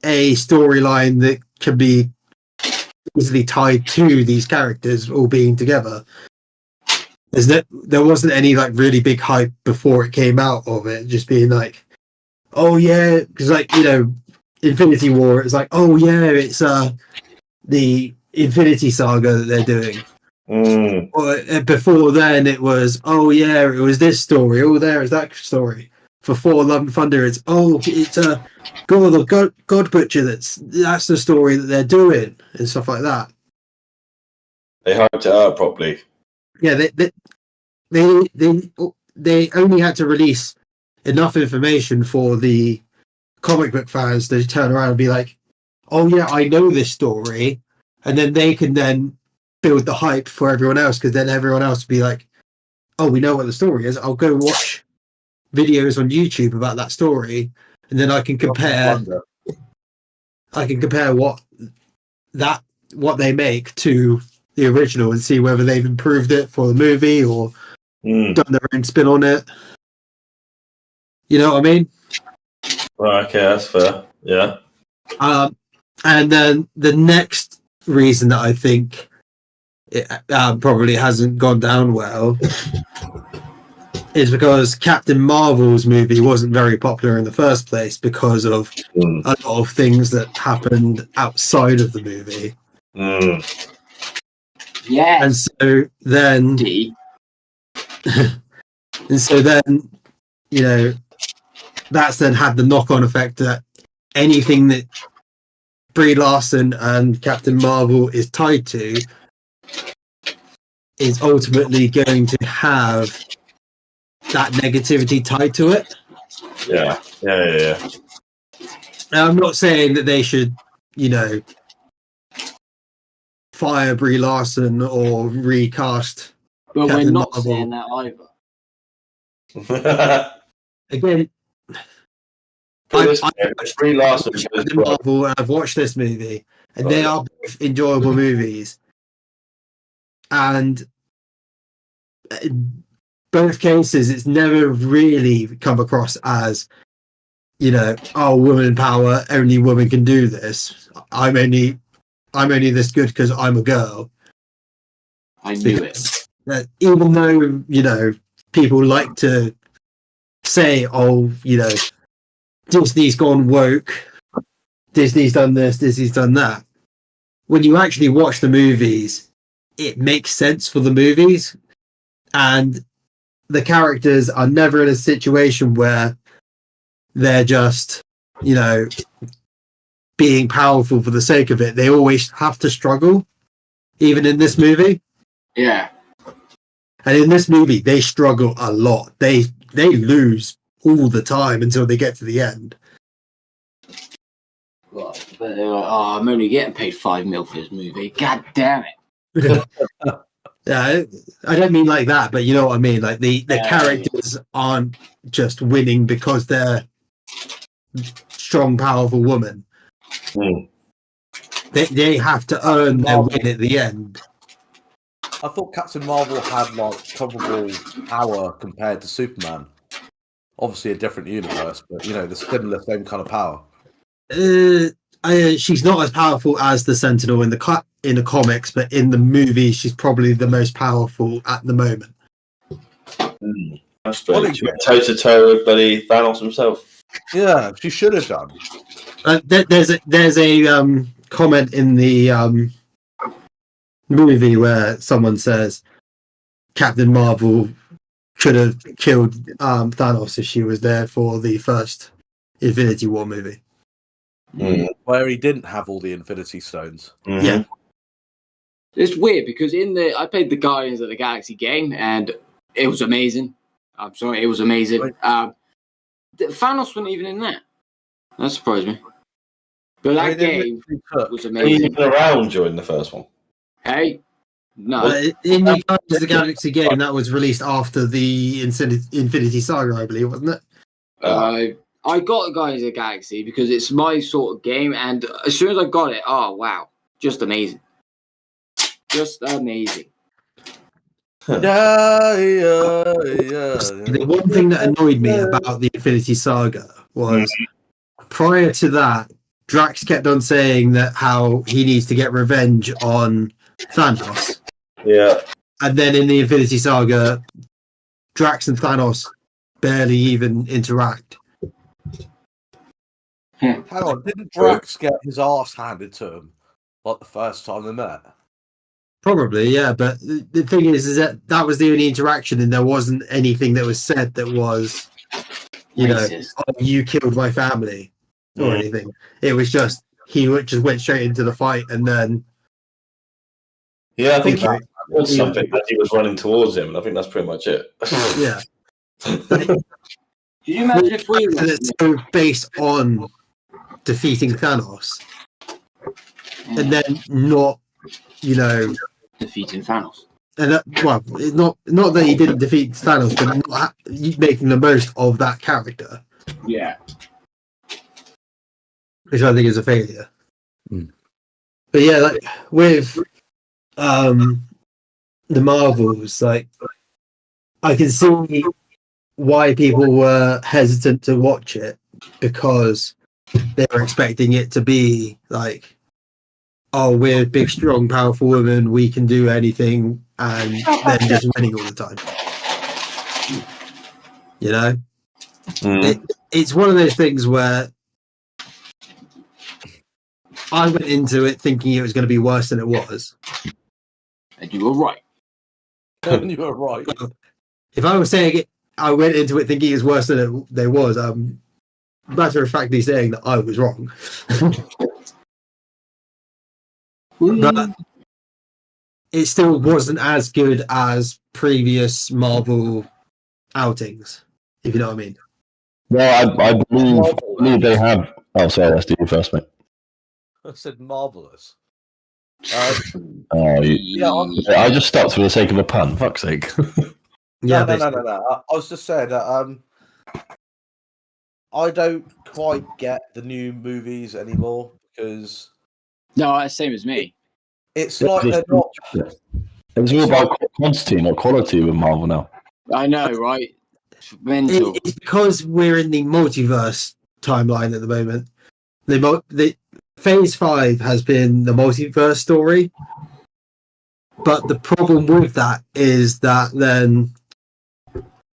a storyline that can be easily tied to these characters all being together, there wasn't any like really big hype before it came out of it, just being like, oh yeah, because like, you know, Infinity War, it's like, oh yeah, it's the Infinity Saga that they're doing. Or before then it was, oh yeah, it was this story, oh there is that story. For Thor Love and Thunder, it's God Butcher, that's the story that they're doing and stuff like that. They hyped it up properly. Yeah, they only had to release enough information for the comic book fans to turn around and be like, oh yeah, I know this story, and then they can then build the hype for everyone else, because then everyone else will be like, oh, we know what the story is, I'll go watch videos on YouTube about that story, and then I can compare what they make to the original and see whether they've improved it for the movie or done their own spin on it. You know what I mean? Right, okay, that's fair. Yeah. And then the next reason that I think it probably hasn't gone down well is because Captain Marvel's movie wasn't very popular in the first place because of a lot of things that happened outside of the movie. Yeah. And so then, you know, that's then had the knock-on effect that anything that Brie Larson and Captain Marvel is tied to is ultimately going to have that negativity tied to it. Yeah. Now, I'm not saying that they should, you know, fire Brie Larson or recast but Captain we're not Marvel. saying that either. Again, I've watched this movie, and they are both enjoyable movies. And in both cases, it's never really come across as, woman power, only women can do this. I'm only this good because I'm a girl. I knew it. Even though, people like to say, Disney's gone woke, Disney's done this, Disney's done that. When you actually watch the movies, it makes sense for the movies, and the characters are never in a situation where they're just, being powerful for the sake of it. They always have to struggle, even in this movie. Yeah. And in this movie, they struggle a lot. They lose all the time until they get to the end. Well, but they're like, I'm only getting paid $5 million for this movie. God damn it. Yeah, I don't mean like that, but you know what I mean. Like the characters aren't just winning because they're strong, powerful women. Mm. They have to earn their win at the end. I thought Captain Marvel had comparable power compared to Superman. Obviously a different universe, but the similar same kind of power. She's not as powerful as the Sentinel in the comics, but in the movie, she's probably the most powerful at the moment. That's strange. Toe to toe with bloody Thanos himself. Yeah, she should have done. There's a comment in the movie where someone says Captain Marvel should have killed Thanos if she was there for the first Infinity War movie. Mm. Where he didn't have all the Infinity Stones. Mm-hmm. Yeah. It's weird because I played the Guardians of the Galaxy game and it was amazing. I'm sorry, it was amazing. Thanos wasn't even in that. That surprised me. But that game was amazing. He was around during the first one. Hey, no. In the Guardians of the Galaxy game, that was released after the Infinity Saga, I believe, wasn't it? I got Guardians of the Galaxy because it's my sort of game, and as soon as I got it, oh wow, just amazing. Just amazing. Yeah. The one thing that annoyed me about the Infinity Saga was prior to that, Drax kept on saying that how he needs to get revenge on Thanos. Yeah. And then in the Infinity Saga, Drax and Thanos barely even interact. Hang on, didn't Drax get his ass handed to him the first time they met? Probably, yeah, but the thing is that was the only interaction, and there wasn't anything that was said that was, you killed my family or anything. It was just he just went straight into the fight, and then I think that was something that he was running towards him, and I think that's pretty much it. Yeah. Can you imagine if we were it's so based on defeating Thanos, and then not, defeating Thanos. And it's not that he didn't defeat Thanos, but not making the most of that character. Yeah. Which I think is a failure. But yeah, with the Marvels, I can see why people were hesitant to watch it, because they were expecting it to be we're big, strong, powerful women, we can do anything, and then just winning all the time. It's one of those things where I went into it thinking it was going to be worse than it was. And you were right. You were right. If I was saying it, I went into it thinking it was worse than it was, matter of factly saying that I was wrong. But it still wasn't as good as previous Marvel outings, if you know what I mean. Well, I believe they have. Oh, sorry, let's do you first, mate. I said marvelous. I just stopped for the sake of a pun. Fuck's sake. Yeah, no. basically. I was just saying that I don't quite get the new movies anymore because No, same as me. it's like they're not. It's all about quantity, not quality with Marvel now. I know, right? It's mental. It's because we're in the multiverse timeline at the moment. The Phase 5 has been the multiverse story, but the problem with that is that then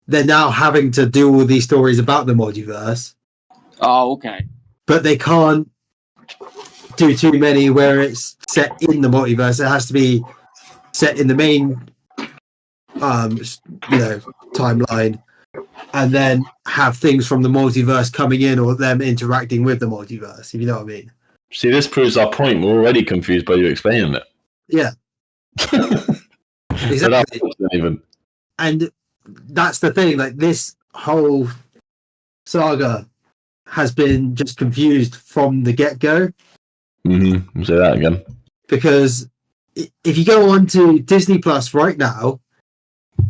they're now having to do all these stories about the multiverse, Oh, okay. but they can't do too many where it's set in the multiverse. It has to be set in the main, timeline, and then have things from the multiverse coming in or them interacting with the multiverse. If you know what I mean? See, this proves our point. We're already confused by you explaining it. Yeah, exactly. Even. And that's the thing. Like, this whole saga has been just confused from the get-go. Mm-hmm. Say that again. Because if you go on to Disney Plus right now,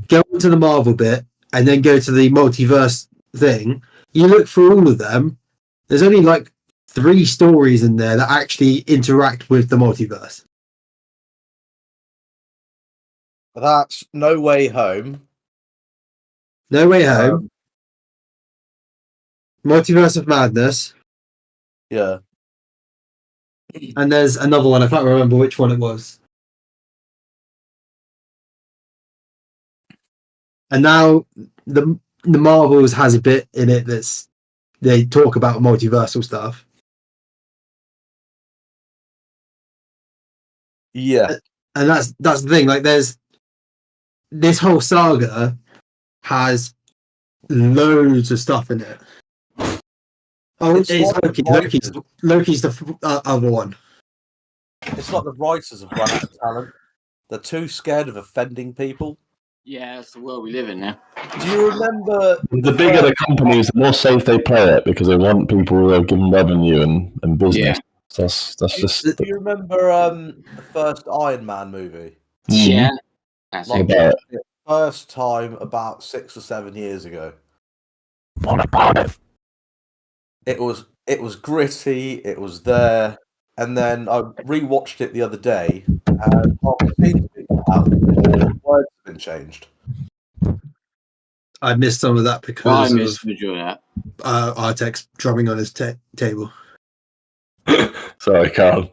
go into the Marvel bit, and then go to the multiverse thing, you look through all of them, there's only like 3 stories in there that actually interact with the multiverse. That's No Way Home. No Way Home. Multiverse of Madness. Yeah. And there's another one, I can't remember which one it was. And now the Marvels has a bit in it that's they talk about multiversal stuff. Yeah. And that's the thing, like there's this whole saga has loads of stuff in it. Oh, it's Loki's the other one. It's like the writers have run out of talent. They're too scared of offending people. Yeah, that's the world we live in now. Do you remember the bigger the companies, the more safe they play it because they want people who are giving revenue and business. Yeah. That's just. Do you remember the first Iron Man movie? Yeah. That's Like, about the first time about 6 or 7 years ago. What about it? It was gritty, it was there, and then I rewatched it the other day, and after seeing it out, all the words have been changed. I missed some of that I because missed of the majority of that. R-Techz drumming on his table. Sorry, Carl.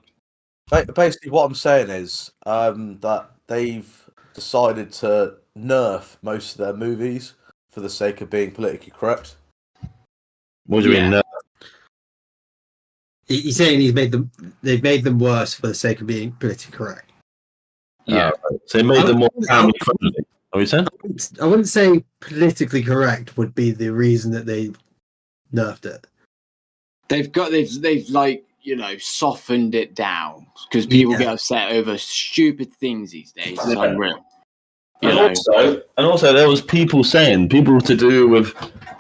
Basically, what I'm saying is that they've decided to nerf most of their movies for the sake of being politically correct. What do you mean? He's saying they've made them worse for the sake of being politically correct. Yeah. So they made them more family friendly. Are you saying? I wouldn't say politically correct would be the reason that they nerfed it. They've like, softened it down because people get upset over stupid things these days. It's unreal. And also, there was people to do with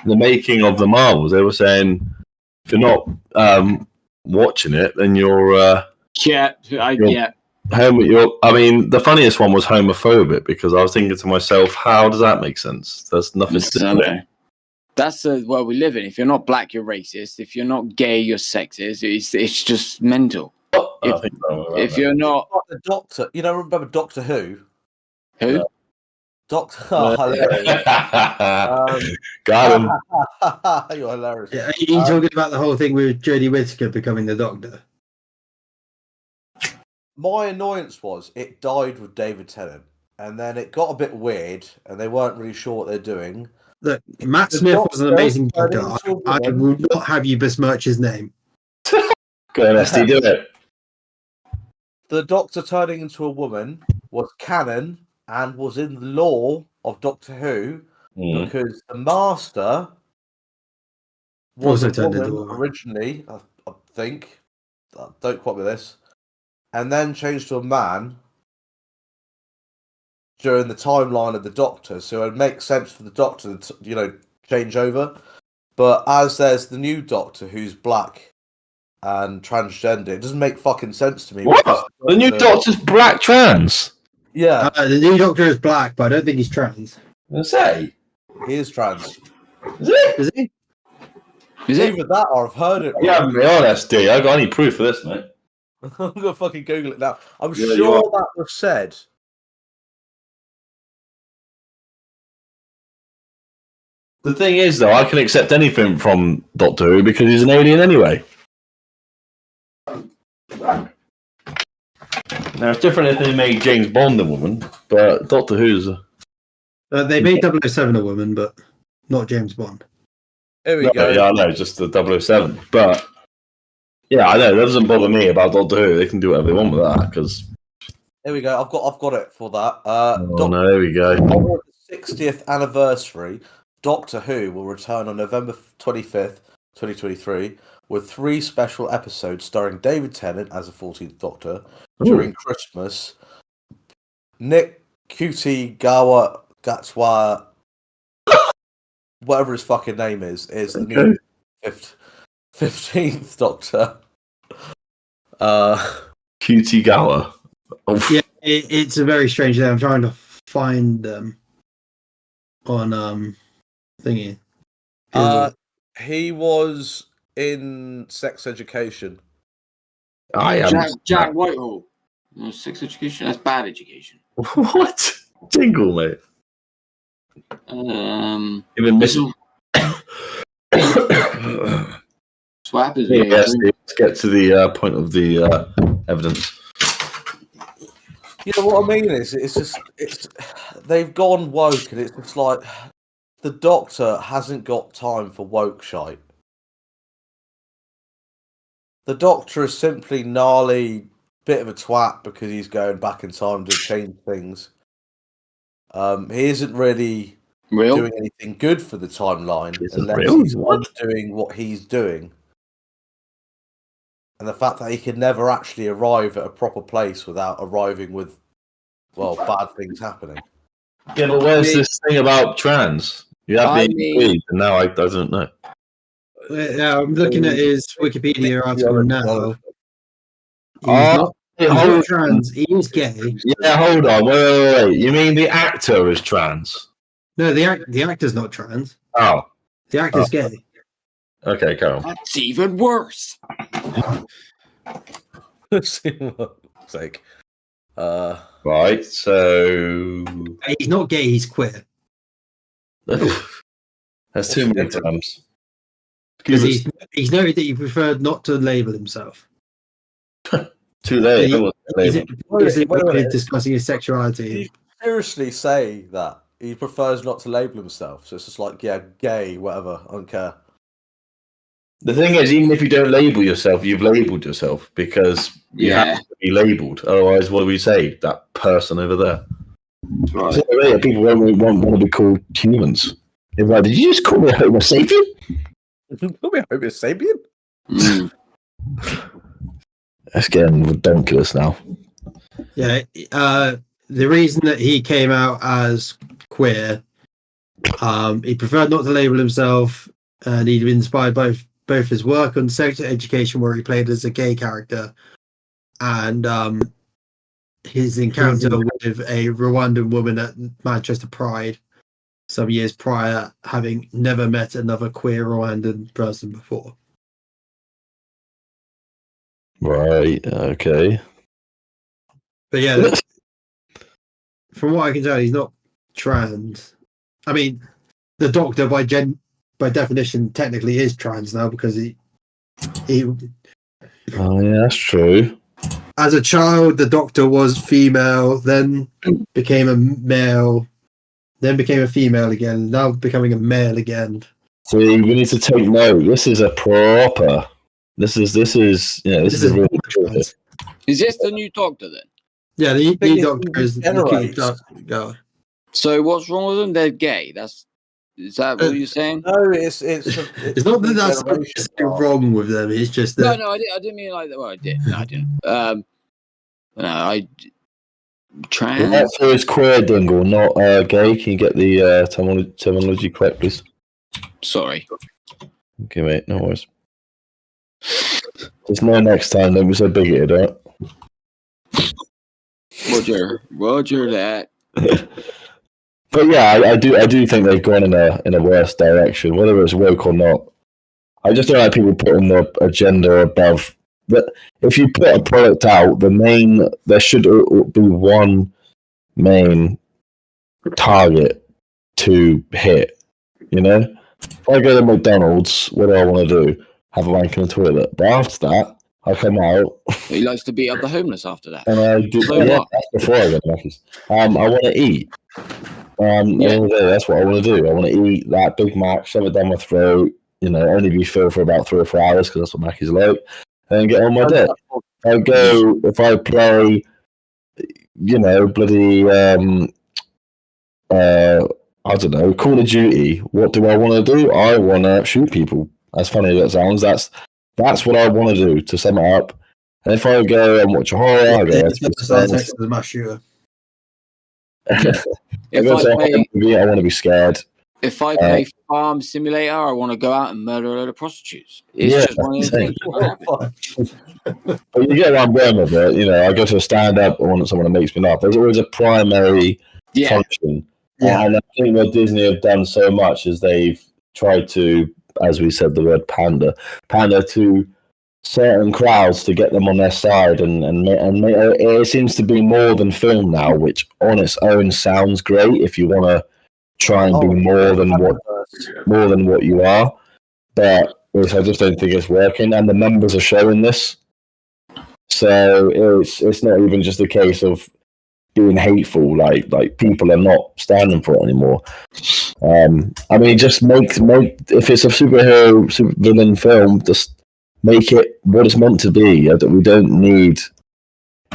the making of the Marvels. They were saying, if you're not watching it, then you're I mean, the funniest one was homophobic because I was thinking to myself, how does that make sense? There's nothing to do with it. That's the world we live in. If you're not black, you're racist. If you're not gay, you're sexist. It's just mental. If you're not the Doctor, remember Doctor Who? Who? Doctor, hilarious. Got him. You're hilarious. Yeah, are you talking about the whole thing with Jodie Whittaker becoming the Doctor? My annoyance was it died with David Tennant, and then it got a bit weird, and they weren't really sure what they're doing. Look, Matt Smith was an amazing Doctor. I will not have you besmirch his name. Go on, Esty, do it. The Doctor turning into a woman was canon and was in the lore of Doctor Who because the Master was a woman originally, I think. Don't quote me this. And then changed to a man during the timeline of the Doctor, so it would make sense for the Doctor to, change over. But as there's the new Doctor who's black and transgender, it doesn't make fucking sense to me. What? The new Doctor's black trans? Yeah. The new Doctor is black, but I don't think he's trans. I say, He is trans. is it? Is he? Is it? Either that or I've heard it. You haven't been honest, D. I got any proof for this, mate? I'm gonna fucking Google it now. I'm Yeah, you sure are. that was said. The thing is, though, I can accept anything from Doctor Who because he's an alien anyway. Now, it's different if they made James Bond a woman, But Doctor Who's... They made 007 a woman, but not James Bond. Here we No, go. yeah, I know, just the 007. But, yeah, I know, that doesn't bother me about Doctor Who. They can do whatever they want with that, because... Here we go. I've got it for that. no, there we go. On the 60th anniversary, Doctor Who will return on November 25th, 2023, with 3 special episodes starring David Tennant as the 14th Doctor during Christmas. Nick Gawa Gatswa, whatever his fucking name is the new 15th Doctor. QT Gower. Oh, Yeah, it's a very strange name. I'm trying to find them on thingy. He was in Sex Education. I am... Jack Whitehall. No, sex education? That's bad education. What? Dingle, mate. Even missing... Swap is Yes, let's get to the point of the evidence. You know what I mean? It's they've gone woke, and it's just like the Doctor hasn't got time for woke shite. The Doctor is simply gnarly, bit of a twat because he's going back in time to change things. He isn't really doing anything good for the timeline unless he's doing what he's doing. And the fact that he can never actually arrive at a proper place without arriving with, well, bad things happening. Yeah, but where's this thing about trans? You have been agreed, and now I don't know. Yeah, I'm looking at his Wikipedia article now. He's Hold not trans. He is gay. Yeah, hold on. Wait. You mean the actor is trans? No, the actor's not trans. Oh. The actor's gay. Okay, Carol. That's even worse. Sake. Right, so... He's not gay, he's queer. That's too many times. Because he's noted that he preferred not to label himself. Too late. He's discussing his sexuality. Did you seriously say that? He prefers not to label himself. So it's just like, yeah, gay, whatever. I don't care. The thing is, even if you don't label yourself, you've labelled yourself because you have to be labelled. Otherwise, what do we say? That person over there. Right. So, yeah, people want to be called humans. They're like, did you just call me a Homo sapien? Call me a Homo sapien? That's getting ridiculous now. Yeah, the reason that he came out as queer, he preferred not to label himself, and he'd been inspired by both his work on Sex Education, where he played as a gay character, and his encounter with a Rwandan woman at Manchester Pride some years prior, having never met another queer Rwandan person before. Right, okay. But yeah, from what I can tell, he's not trans. I mean, the Doctor by definition technically is trans now because he Oh yeah, that's true. as a child the Doctor was female, then became a male, then became a female again, now becoming a male again. See, we need to take note. This is a proper. This is really trans. Is this the new Doctor then? Yeah, the Thing new is, Doctor is generates. go. So what's wrong with them? They're gay. Is that what you're saying? No, it's It's not that that's something wrong with them. It's just that No, I didn't mean like that. Well, I did. No, I didn't. Trans. That's is queer, Dingle, not gay. Can you get the terminology correct, please? Sorry. Okay, mate. No worries. Just know next time. Don't be so bigoted, alright? Roger that. But yeah, I do think they've gone in a worse direction, whether it's woke or not. I just don't like people putting the agenda above. But if you put a product out, there should be one main target to hit. You know, if I go to McDonald's, what do I want to do? Have a wank in the toilet. But after that, I come out. He likes to beat up the homeless after that. And I do. So Yeah, what? that's before I go to Macca's. I want to eat. At the end of the day, that's what I want to do. I want to eat that Big Mac, shove it down my throat. You know, only be filled for about 3 or 4 hours because that's what Mac is like, and then get on my day. If I play, you know, bloody, I don't know, Call of Duty. What do I want to do? I want to shoot people. As funny as that sounds, that's what I want to do. To sum it up, and if I go and watch a horror, I go. R-Techz the mass shooter. If I want to be scared. If I play Farm Simulator, I want to go out and murder a load of prostitutes. It's just one of those things. But you get what I'm going with it. You know, I go to a stand-up, I want someone that makes me laugh. There's always a primary function. Yeah. And I think what Disney have done so much is they've tried to, as we said, the word pander to certain crowds to get them on their side, and it seems to be more than film now, which on its own sounds great if you want to try and be more than what you are, but I just don't think it's working, and the numbers are showing this. So it's not even just a case of being hateful. Like people are not standing for it anymore. I mean, just make if it's a super villain film, just make it what it's meant to be. We don't need.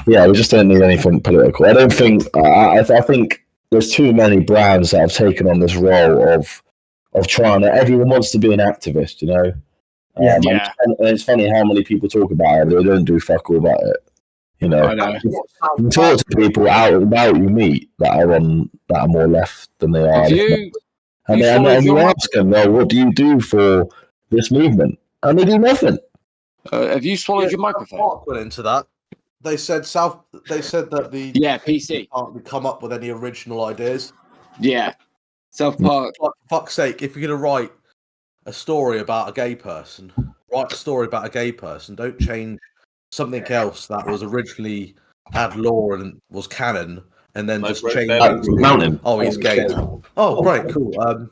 Yeah, we just don't need anything political. I don't think. I think there's too many brands that have taken on this role of trying to. Everyone wants to be an activist, you know. And it's funny how many people talk about it, but they don't do fuck all about it. You know, you talk to people out and about you meet that are more left than they are. And you ask them, well, what do you do for this movement? And they do nothing. Have you swallowed your microphone? Mark went into that. They said that the PC can't come up with any original ideas. Yeah, South Park. For fuck's sake, if you're gonna write a story about a gay person, write a story about a gay person. Don't change something else that was originally ad law and was canon, and then just change it. Mountain. Oh, he's gay now. Oh, great, cool.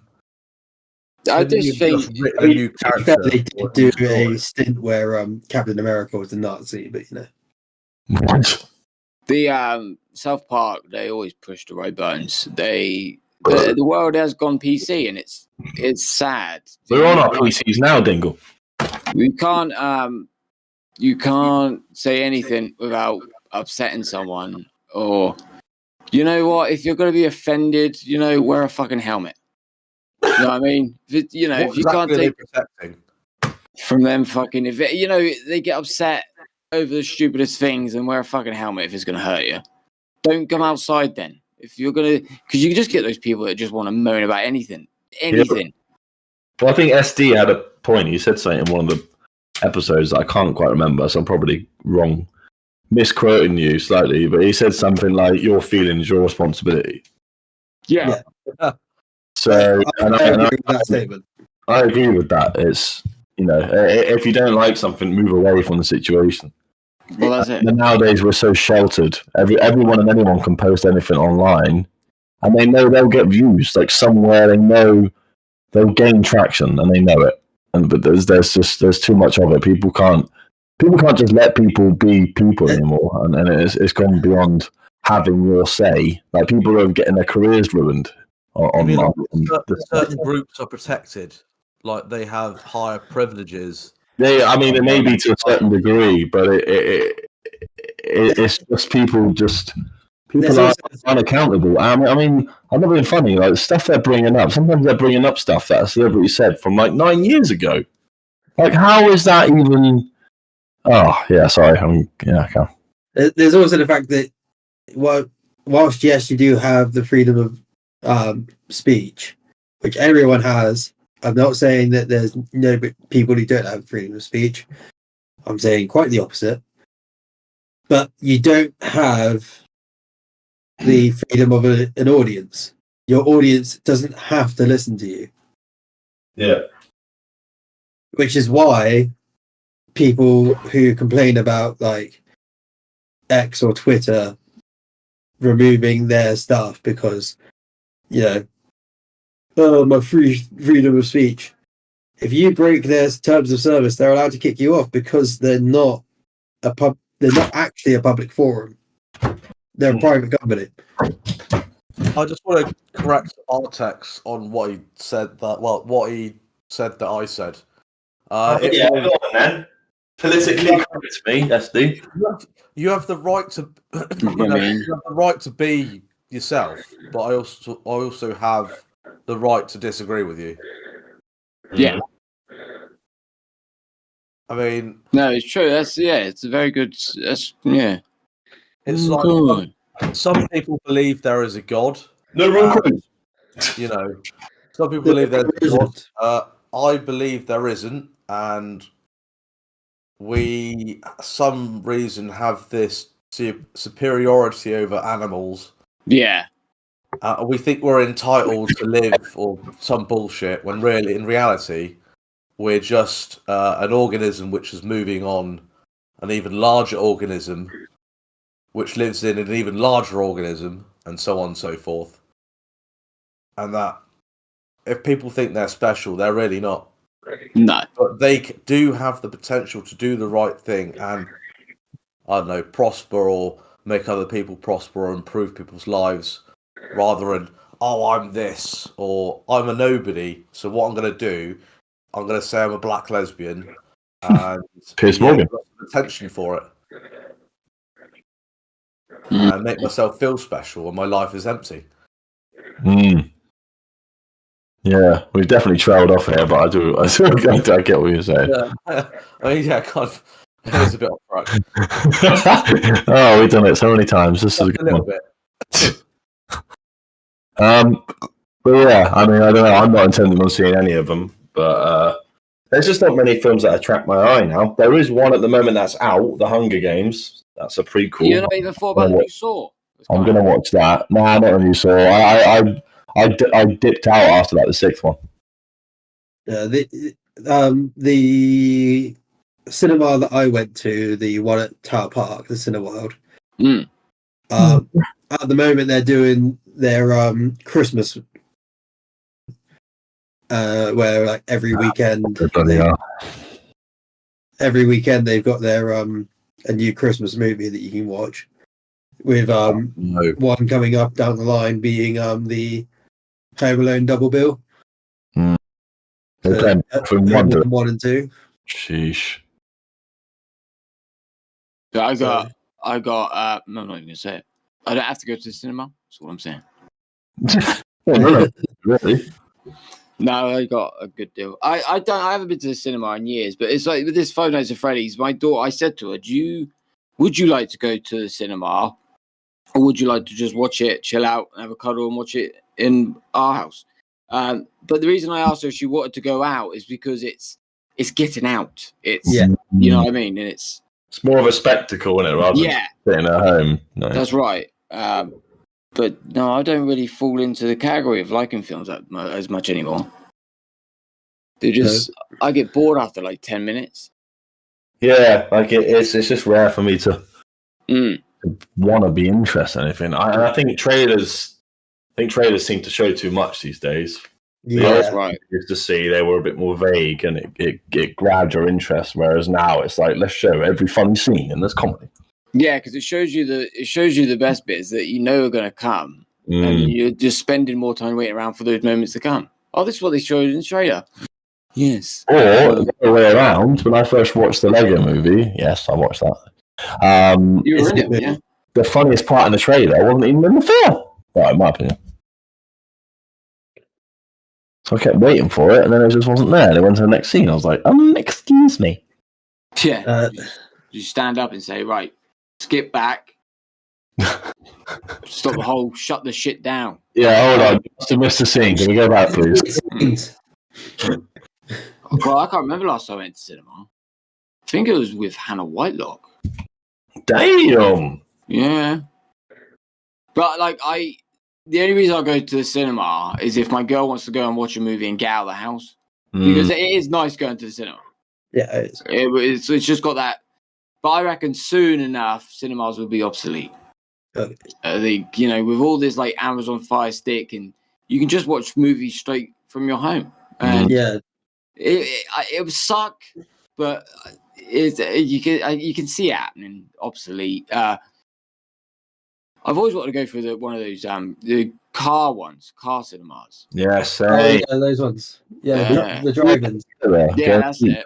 I just think a new character. They did do a stint where Captain America was a Nazi, but you know. The South Park, they always push the right buttons. The world has gone PC, and it's sad. We're on our PCs now, Dingle. You can't say anything without upsetting someone, or you know what? If you're going to be offended, you know, wear a fucking helmet. You know what I mean? If you can't take from them fucking, they get upset over the stupidest things, and wear a fucking helmet if it's going to hurt you. Don't come outside then. If you're going to, because you can just get those people that just want to moan about anything. Yeah. Well, I think SD had a point. He said something in one of the episodes that I can't quite remember, so I'm probably misquoting you slightly, but he said something like, your feelings, your responsibility. Yeah. So I agree with that. It's, if you don't like something, move away from the situation. Well, that's it. And nowadays we're so sheltered. Everyone and anyone can post anything online, and they know they'll get views. Like somewhere, they know they'll gain traction, and they know it. But there's too much of it. People can't just let people be people anymore, and it's gone beyond having your say. Like people are getting their careers ruined. Certain groups are protected, like they have higher privileges. It may be to a certain degree, but it's just people are unaccountable. I mean, I'm not being funny. Like stuff they're bringing up. Sometimes they're bringing up stuff that a celebrity said from like 9 years ago. Like, how is that even? Oh, yeah. Sorry. I can't. There's also the fact that whilst yes, you do have the freedom of speech, which everyone has. I'm not saying that there's no people who don't have freedom of speech. I'm saying quite the opposite. But you don't have the freedom of an audience. your audience doesn't have to listen to you. Yeah. Which is why people who complain about like X or Twitter removing their stuff because, my freedom of speech. If you break their terms of service, they're allowed to kick you off because they're not actually a public forum. They're a private company. I just want to correct R-Techz on what he said that I said. Go on then. Politically correct me, Dusty. You have the right to you have the right to be yourself, but I also have the right to disagree with you. Yeah. I mean, no, it's true. It's a very good. It's like some people believe there is a God. No wrong quote. Some people believe there's a God. I believe there isn't, and we, some reason, have this superiority over animals. Yeah. We think we're entitled to live or some bullshit, when really, in reality, we're just an organism which is moving on an even larger organism, which lives in an even larger organism, and so on and so forth. And that, if people think they're special, they're really not. No. But they do have the potential to do the right thing and, I don't know, prosper or make other people prosper or improve people's lives, rather than, I'm this, or I'm a nobody, so what I'm going to do, I'm going to say I'm a black lesbian and Piers Morgan. attention for it. And make myself feel special when my life is empty. Yeah, we've definitely trailed off here, but I get what you're saying. Kind of. It is a bit off track. We've done it so many times. This is a good one. Bit. But yeah, I mean, I don't know. I'm not intending on seeing any of them, but there's just not many films that attract my eye now. There is one at the moment that's out, The Hunger Games. That's a prequel. You're not even thought about the new Saw. I'm going to watch that. Nah, not a new Saw. I dipped out after that, the sixth one. The cinema that I went to, the one at Tower Park, the Cineworld. At the moment, they're doing their Christmas, where like every weekend they've got their a new Christmas movie that you can watch. With one coming up down the line being the Home Alone double bill. From one and two. Sheesh. I got. I'm not even gonna say it. I don't have to go to the cinema. That's what I'm saying. No, really? No, I got a good deal. I haven't been to the cinema in years, but it's like with this Five Nights at Freddy's. My daughter, I said to her, would you like to go to the cinema, or would you like to just watch it, chill out, and have a cuddle and watch it in our house? But the reason I asked her if she wanted to go out is because it's getting out. It's you know what I mean, and it's more of a spectacle, isn't it, rather than sitting at home. No. That's right. But no, I don't really fall into the category of liking films as much anymore. I get bored after like 10 minutes. Yeah, like it's just rare for me to want to be interested in anything. I think trailers seem to show too much these days. Yeah, that's right. Used to see they were a bit more vague and it grabbed your interest, whereas now it's like, let's show every funny scene in this comedy. Yeah, because it shows you the best bits that you know are going to come, and you're just spending more time waiting around for those moments to come. Oh, this is what they showed in the trailer. Yes. Or the other way around. When I first watched the Lego Movie, yes, I watched that. You were in it, yeah. The funniest part in the trailer wasn't even in the film, in my opinion. So I kept waiting for it, and then it just wasn't there. And it went to the next scene. I was like, excuse me. Yeah. You stand up and say, right, skip back. Stop the whole, shut the shit down. Yeah, hold on. You must have missed the scene. Can we go back, please? Well, I can't remember last time I went to cinema. I think it was with Hannah Whitelock. Damn. Yeah. But like the only reason I go to the cinema is if my girl wants to go and watch a movie and get out of the house. Because it is nice going to the cinema. Yeah, it is. It's just got that. But I reckon soon enough, cinemas will be obsolete. Okay. With all this like Amazon Fire Stick, and you can just watch movies straight from your home. And Yeah. It would suck, but you can see it happening. Obsolete. I've always wanted to go for one of those the car cinemas. Yes, Yeah, those ones. Yeah, the drive-ins. Yeah, that's it.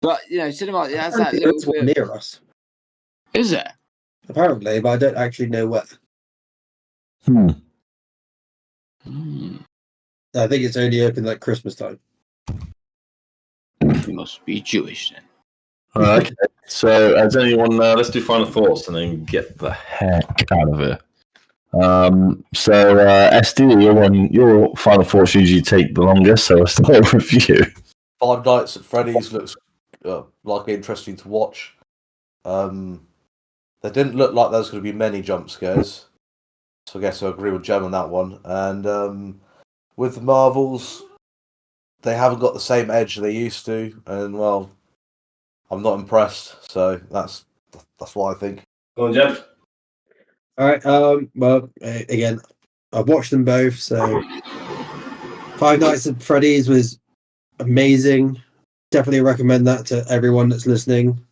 But cinema. Yeah, that's that There's one near us. Is there? Apparently, but I don't actually know where. I think it's only open like Christmas time. You must be Jewish then. Okay. So, has anyone? Let's do final thoughts and then get the heck out of here. SD, your final thoughts usually take the longest, so I'll start with you. Five Nights at Freddy's looks like interesting to watch. There didn't look like there was going to be many jump scares, so I guess I agree with Jem on that one. And with the Marvels, they haven't got the same edge they used to, and well, I'm not impressed. So that's what I think. Go on, Jem. All right. Well, again, I've watched them both. So, Five Nights at Freddy's was amazing. Definitely recommend that to everyone that's listening.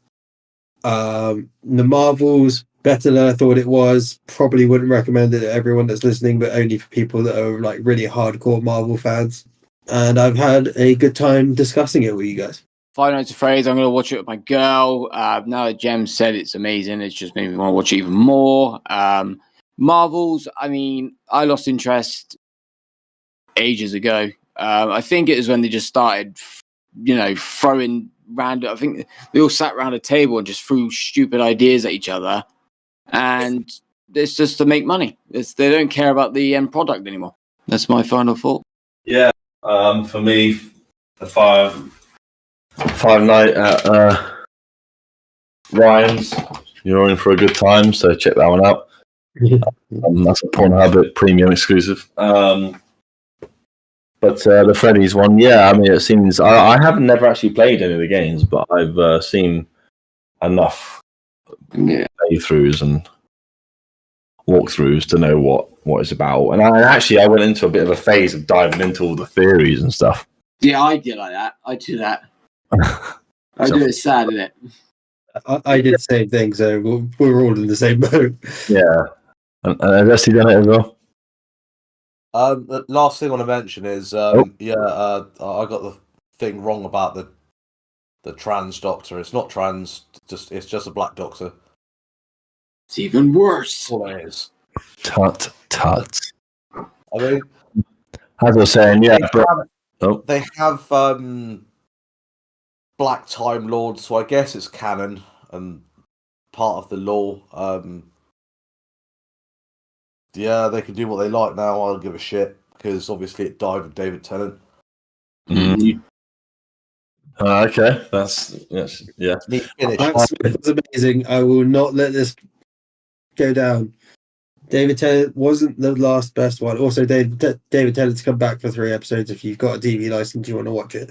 The Marvels, better than I thought it was. Probably wouldn't recommend it to everyone that's listening, but only for people that are like really hardcore Marvel fans. And I've had a good time discussing it with you guys. Five Nights at Freddy's, I'm going to watch it with my girl. Now that Jem said it's amazing, it's just made me want to watch it even more. Marvels, I mean, I lost interest ages ago. I think it was when they just started, throwing random. I think they all sat around a table and just threw stupid ideas at each other. And it's just to make money. They don't care about the end product anymore. That's my final thought. Yeah, for me, the Five Night at Ryan's, you're in for a good time, so check that one out. That's a Pornhub premium exclusive. But the Freddy's one, yeah, I mean, it seems I haven't never actually played any of the games, but I've seen enough playthroughs and walkthroughs to know what it's about. And I went into a bit of a phase of diving into all the theories and stuff. Yeah, I get like that. I do that. I do it sad, isn't it? I did the same thing, so we're all in the same boat. Yeah. And has Esty done it as well? The last thing I want to mention is, I got the thing wrong about the trans doctor. It's not trans, it's just a black doctor. It's even worse. That's all it is. Tut. I mean, as I was saying, yeah. They have Black Time Lords, so I guess it's canon and part of the lore. Yeah, they can do what they like now. I don't give a shit because obviously it died with David Tennant. Okay, yeah. Matt Smith was amazing. I will not let this go down. David Tennant wasn't the last best one. Also, David Tennant's come back for 3 episodes. If you've got a TV license, you want to watch it.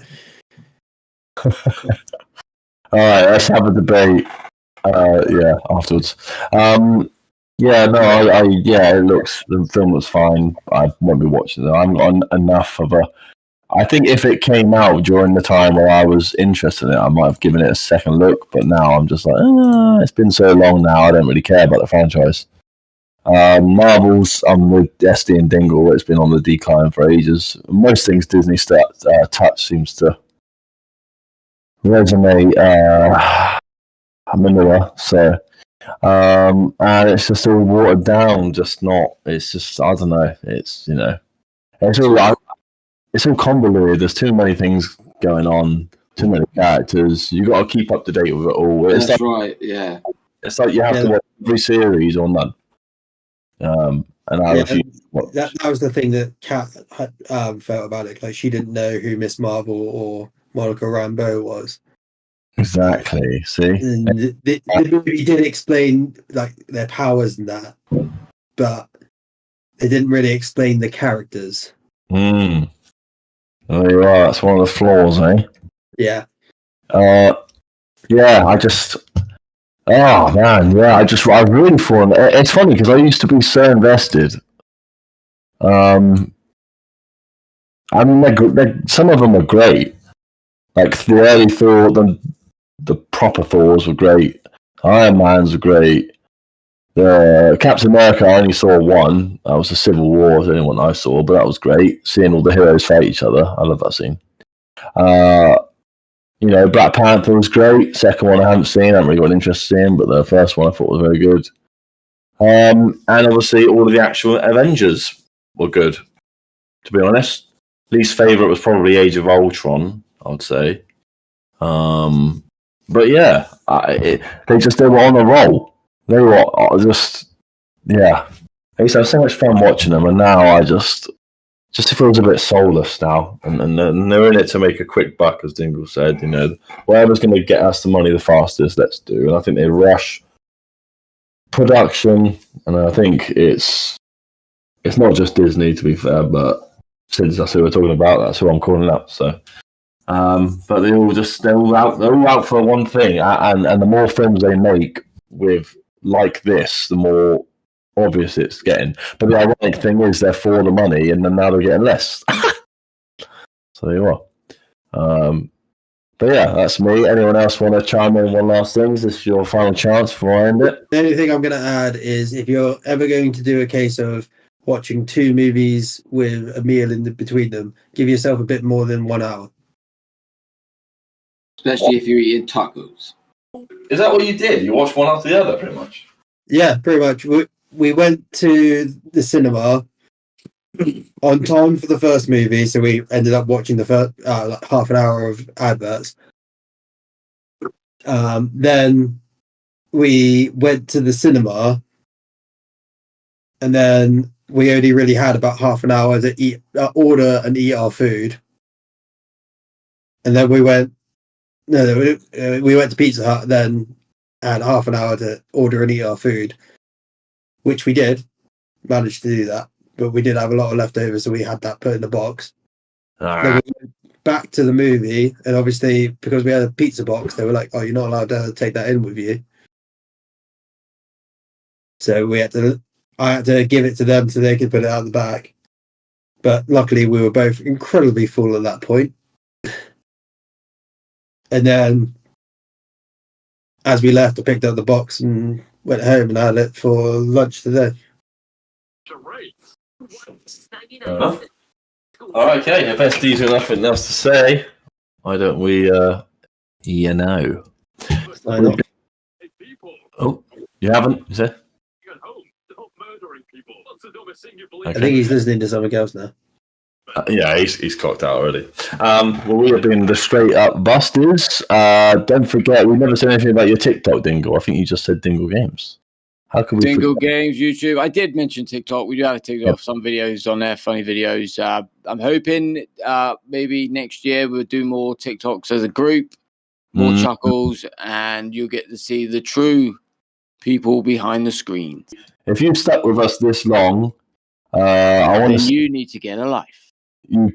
All right, let's have a debate. Afterwards. The film looks fine. I won't be watching it. I'm on enough of a. I think if it came out during the time where I was interested in it, I might have given it a second look. But now I'm just like, it's been so long now. I don't really care about the franchise. Marvels, I'm with SD and Dingle. It's been on the decline for ages. Most things Disney touch seems to resonate Manila. So, and it's just all watered down. It's just I don't know. It's it's all convoluted. There's too many things going on. Too many characters. You got to keep up to date with it all. That's right. Yeah. It's like you have to watch every series or none. That was the thing that Kat felt about it. Like she didn't know who Miss Marvel or Monica Rambeau was. Exactly. See, the movie did explain like their powers and that, but they didn't really explain the characters. There you are. That's one of the flaws, eh? Yeah. Yeah, I just. Oh man, yeah, I really thought it's funny because I used to be so invested. I mean, some of them are great. Like the early Thor, the proper Thors were great. Iron Man's were great. The Captain America, I only saw one. That was the Civil War, the only one I saw, but that was great. Seeing all the heroes fight each other, I love that scene. Black Panther was great. Second one I haven't seen. I haven't really got an interest in, but the first one I thought was very good. And obviously, all of the actual Avengers were good. To be honest, least favorite was probably Age of Ultron, I would say. But yeah, they were on a roll. They were just, yeah. I used to have so much fun watching them, and now I just it feels a bit soulless now. And they're in it to make a quick buck, as Dingle said. Whatever's going to get us the money the fastest, let's do. And I think they rush production, and I think it's not just Disney, to be fair, but since that's who we're talking about, that's who I'm calling up. So. But they're all out for one thing, and the more films they make with like this, the more obvious it's getting. But the ironic thing is they're for the money, and then now they're getting less. So there you are. But yeah, that's me. Anyone else want to chime in one last thing? Is this your final chance before I end it? The only thing I'm going to add is if you're ever going to do a case of watching 2 movies with a meal in between them, give yourself a bit more than 1 hour. Especially if you're eating tacos. Is that what you did? You watched one after the other, pretty much? Yeah, pretty much. We went to the cinema on time for the first movie, so we ended up watching the first half an hour of adverts. Then we went to the cinema, and then we only really had about half an hour to order and eat our food. And then we went to Pizza Hut, then had half an hour to order and eat our food, which we did. Managed to do that, but we did have a lot of leftovers, so we had that put in the box. Then we went back to the movie, and obviously, because we had a pizza box, they were like, "Oh, you're not allowed to take that in with you." So I had to give it to them so they could put it out the back. But luckily, we were both incredibly full at that point. And then, as we left, I picked up the box and went home and had it for lunch today. Fair enough. All right, okay. If SD's got nothing else to say, why don't we, I know. Oh, you haven't, is it? I think he's listening to something else now. Yeah, he's cocked out already. Well, we have been the ThaStr8UpBustas. Don't forget, we never said anything about your TikTok, Dingle. I think you just said Dingle Games. How can we Dingle Games, YouTube. I did mention TikTok. We do have a TikTok, some videos on there, funny videos. I'm hoping maybe next year we'll do more TikToks as a group, more chuckles, and you'll get to see the true people behind the screen. If you've stuck with us this long, I want to. You need to get a life. You're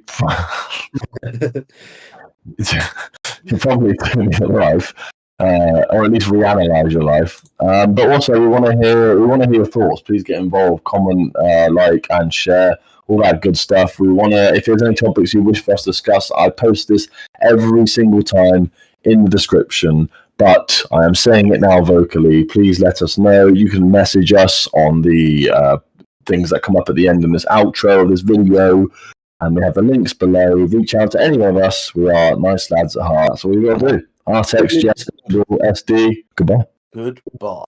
probably doing your life, or at least reanalyze your life. But also, we want to hear your thoughts. Please get involved, comment, like, and share all that good stuff. We want to. If there's any topics you wish for us to discuss, I post this every single time in the description. But I am saying it now vocally. Please let us know. You can message us on the things that come up at the end in this outro of this video. And we have the links below. Reach out to any of us. We are nice lads at heart. That's all we got to do. R-Techz, SD. Goodbye. Goodbye.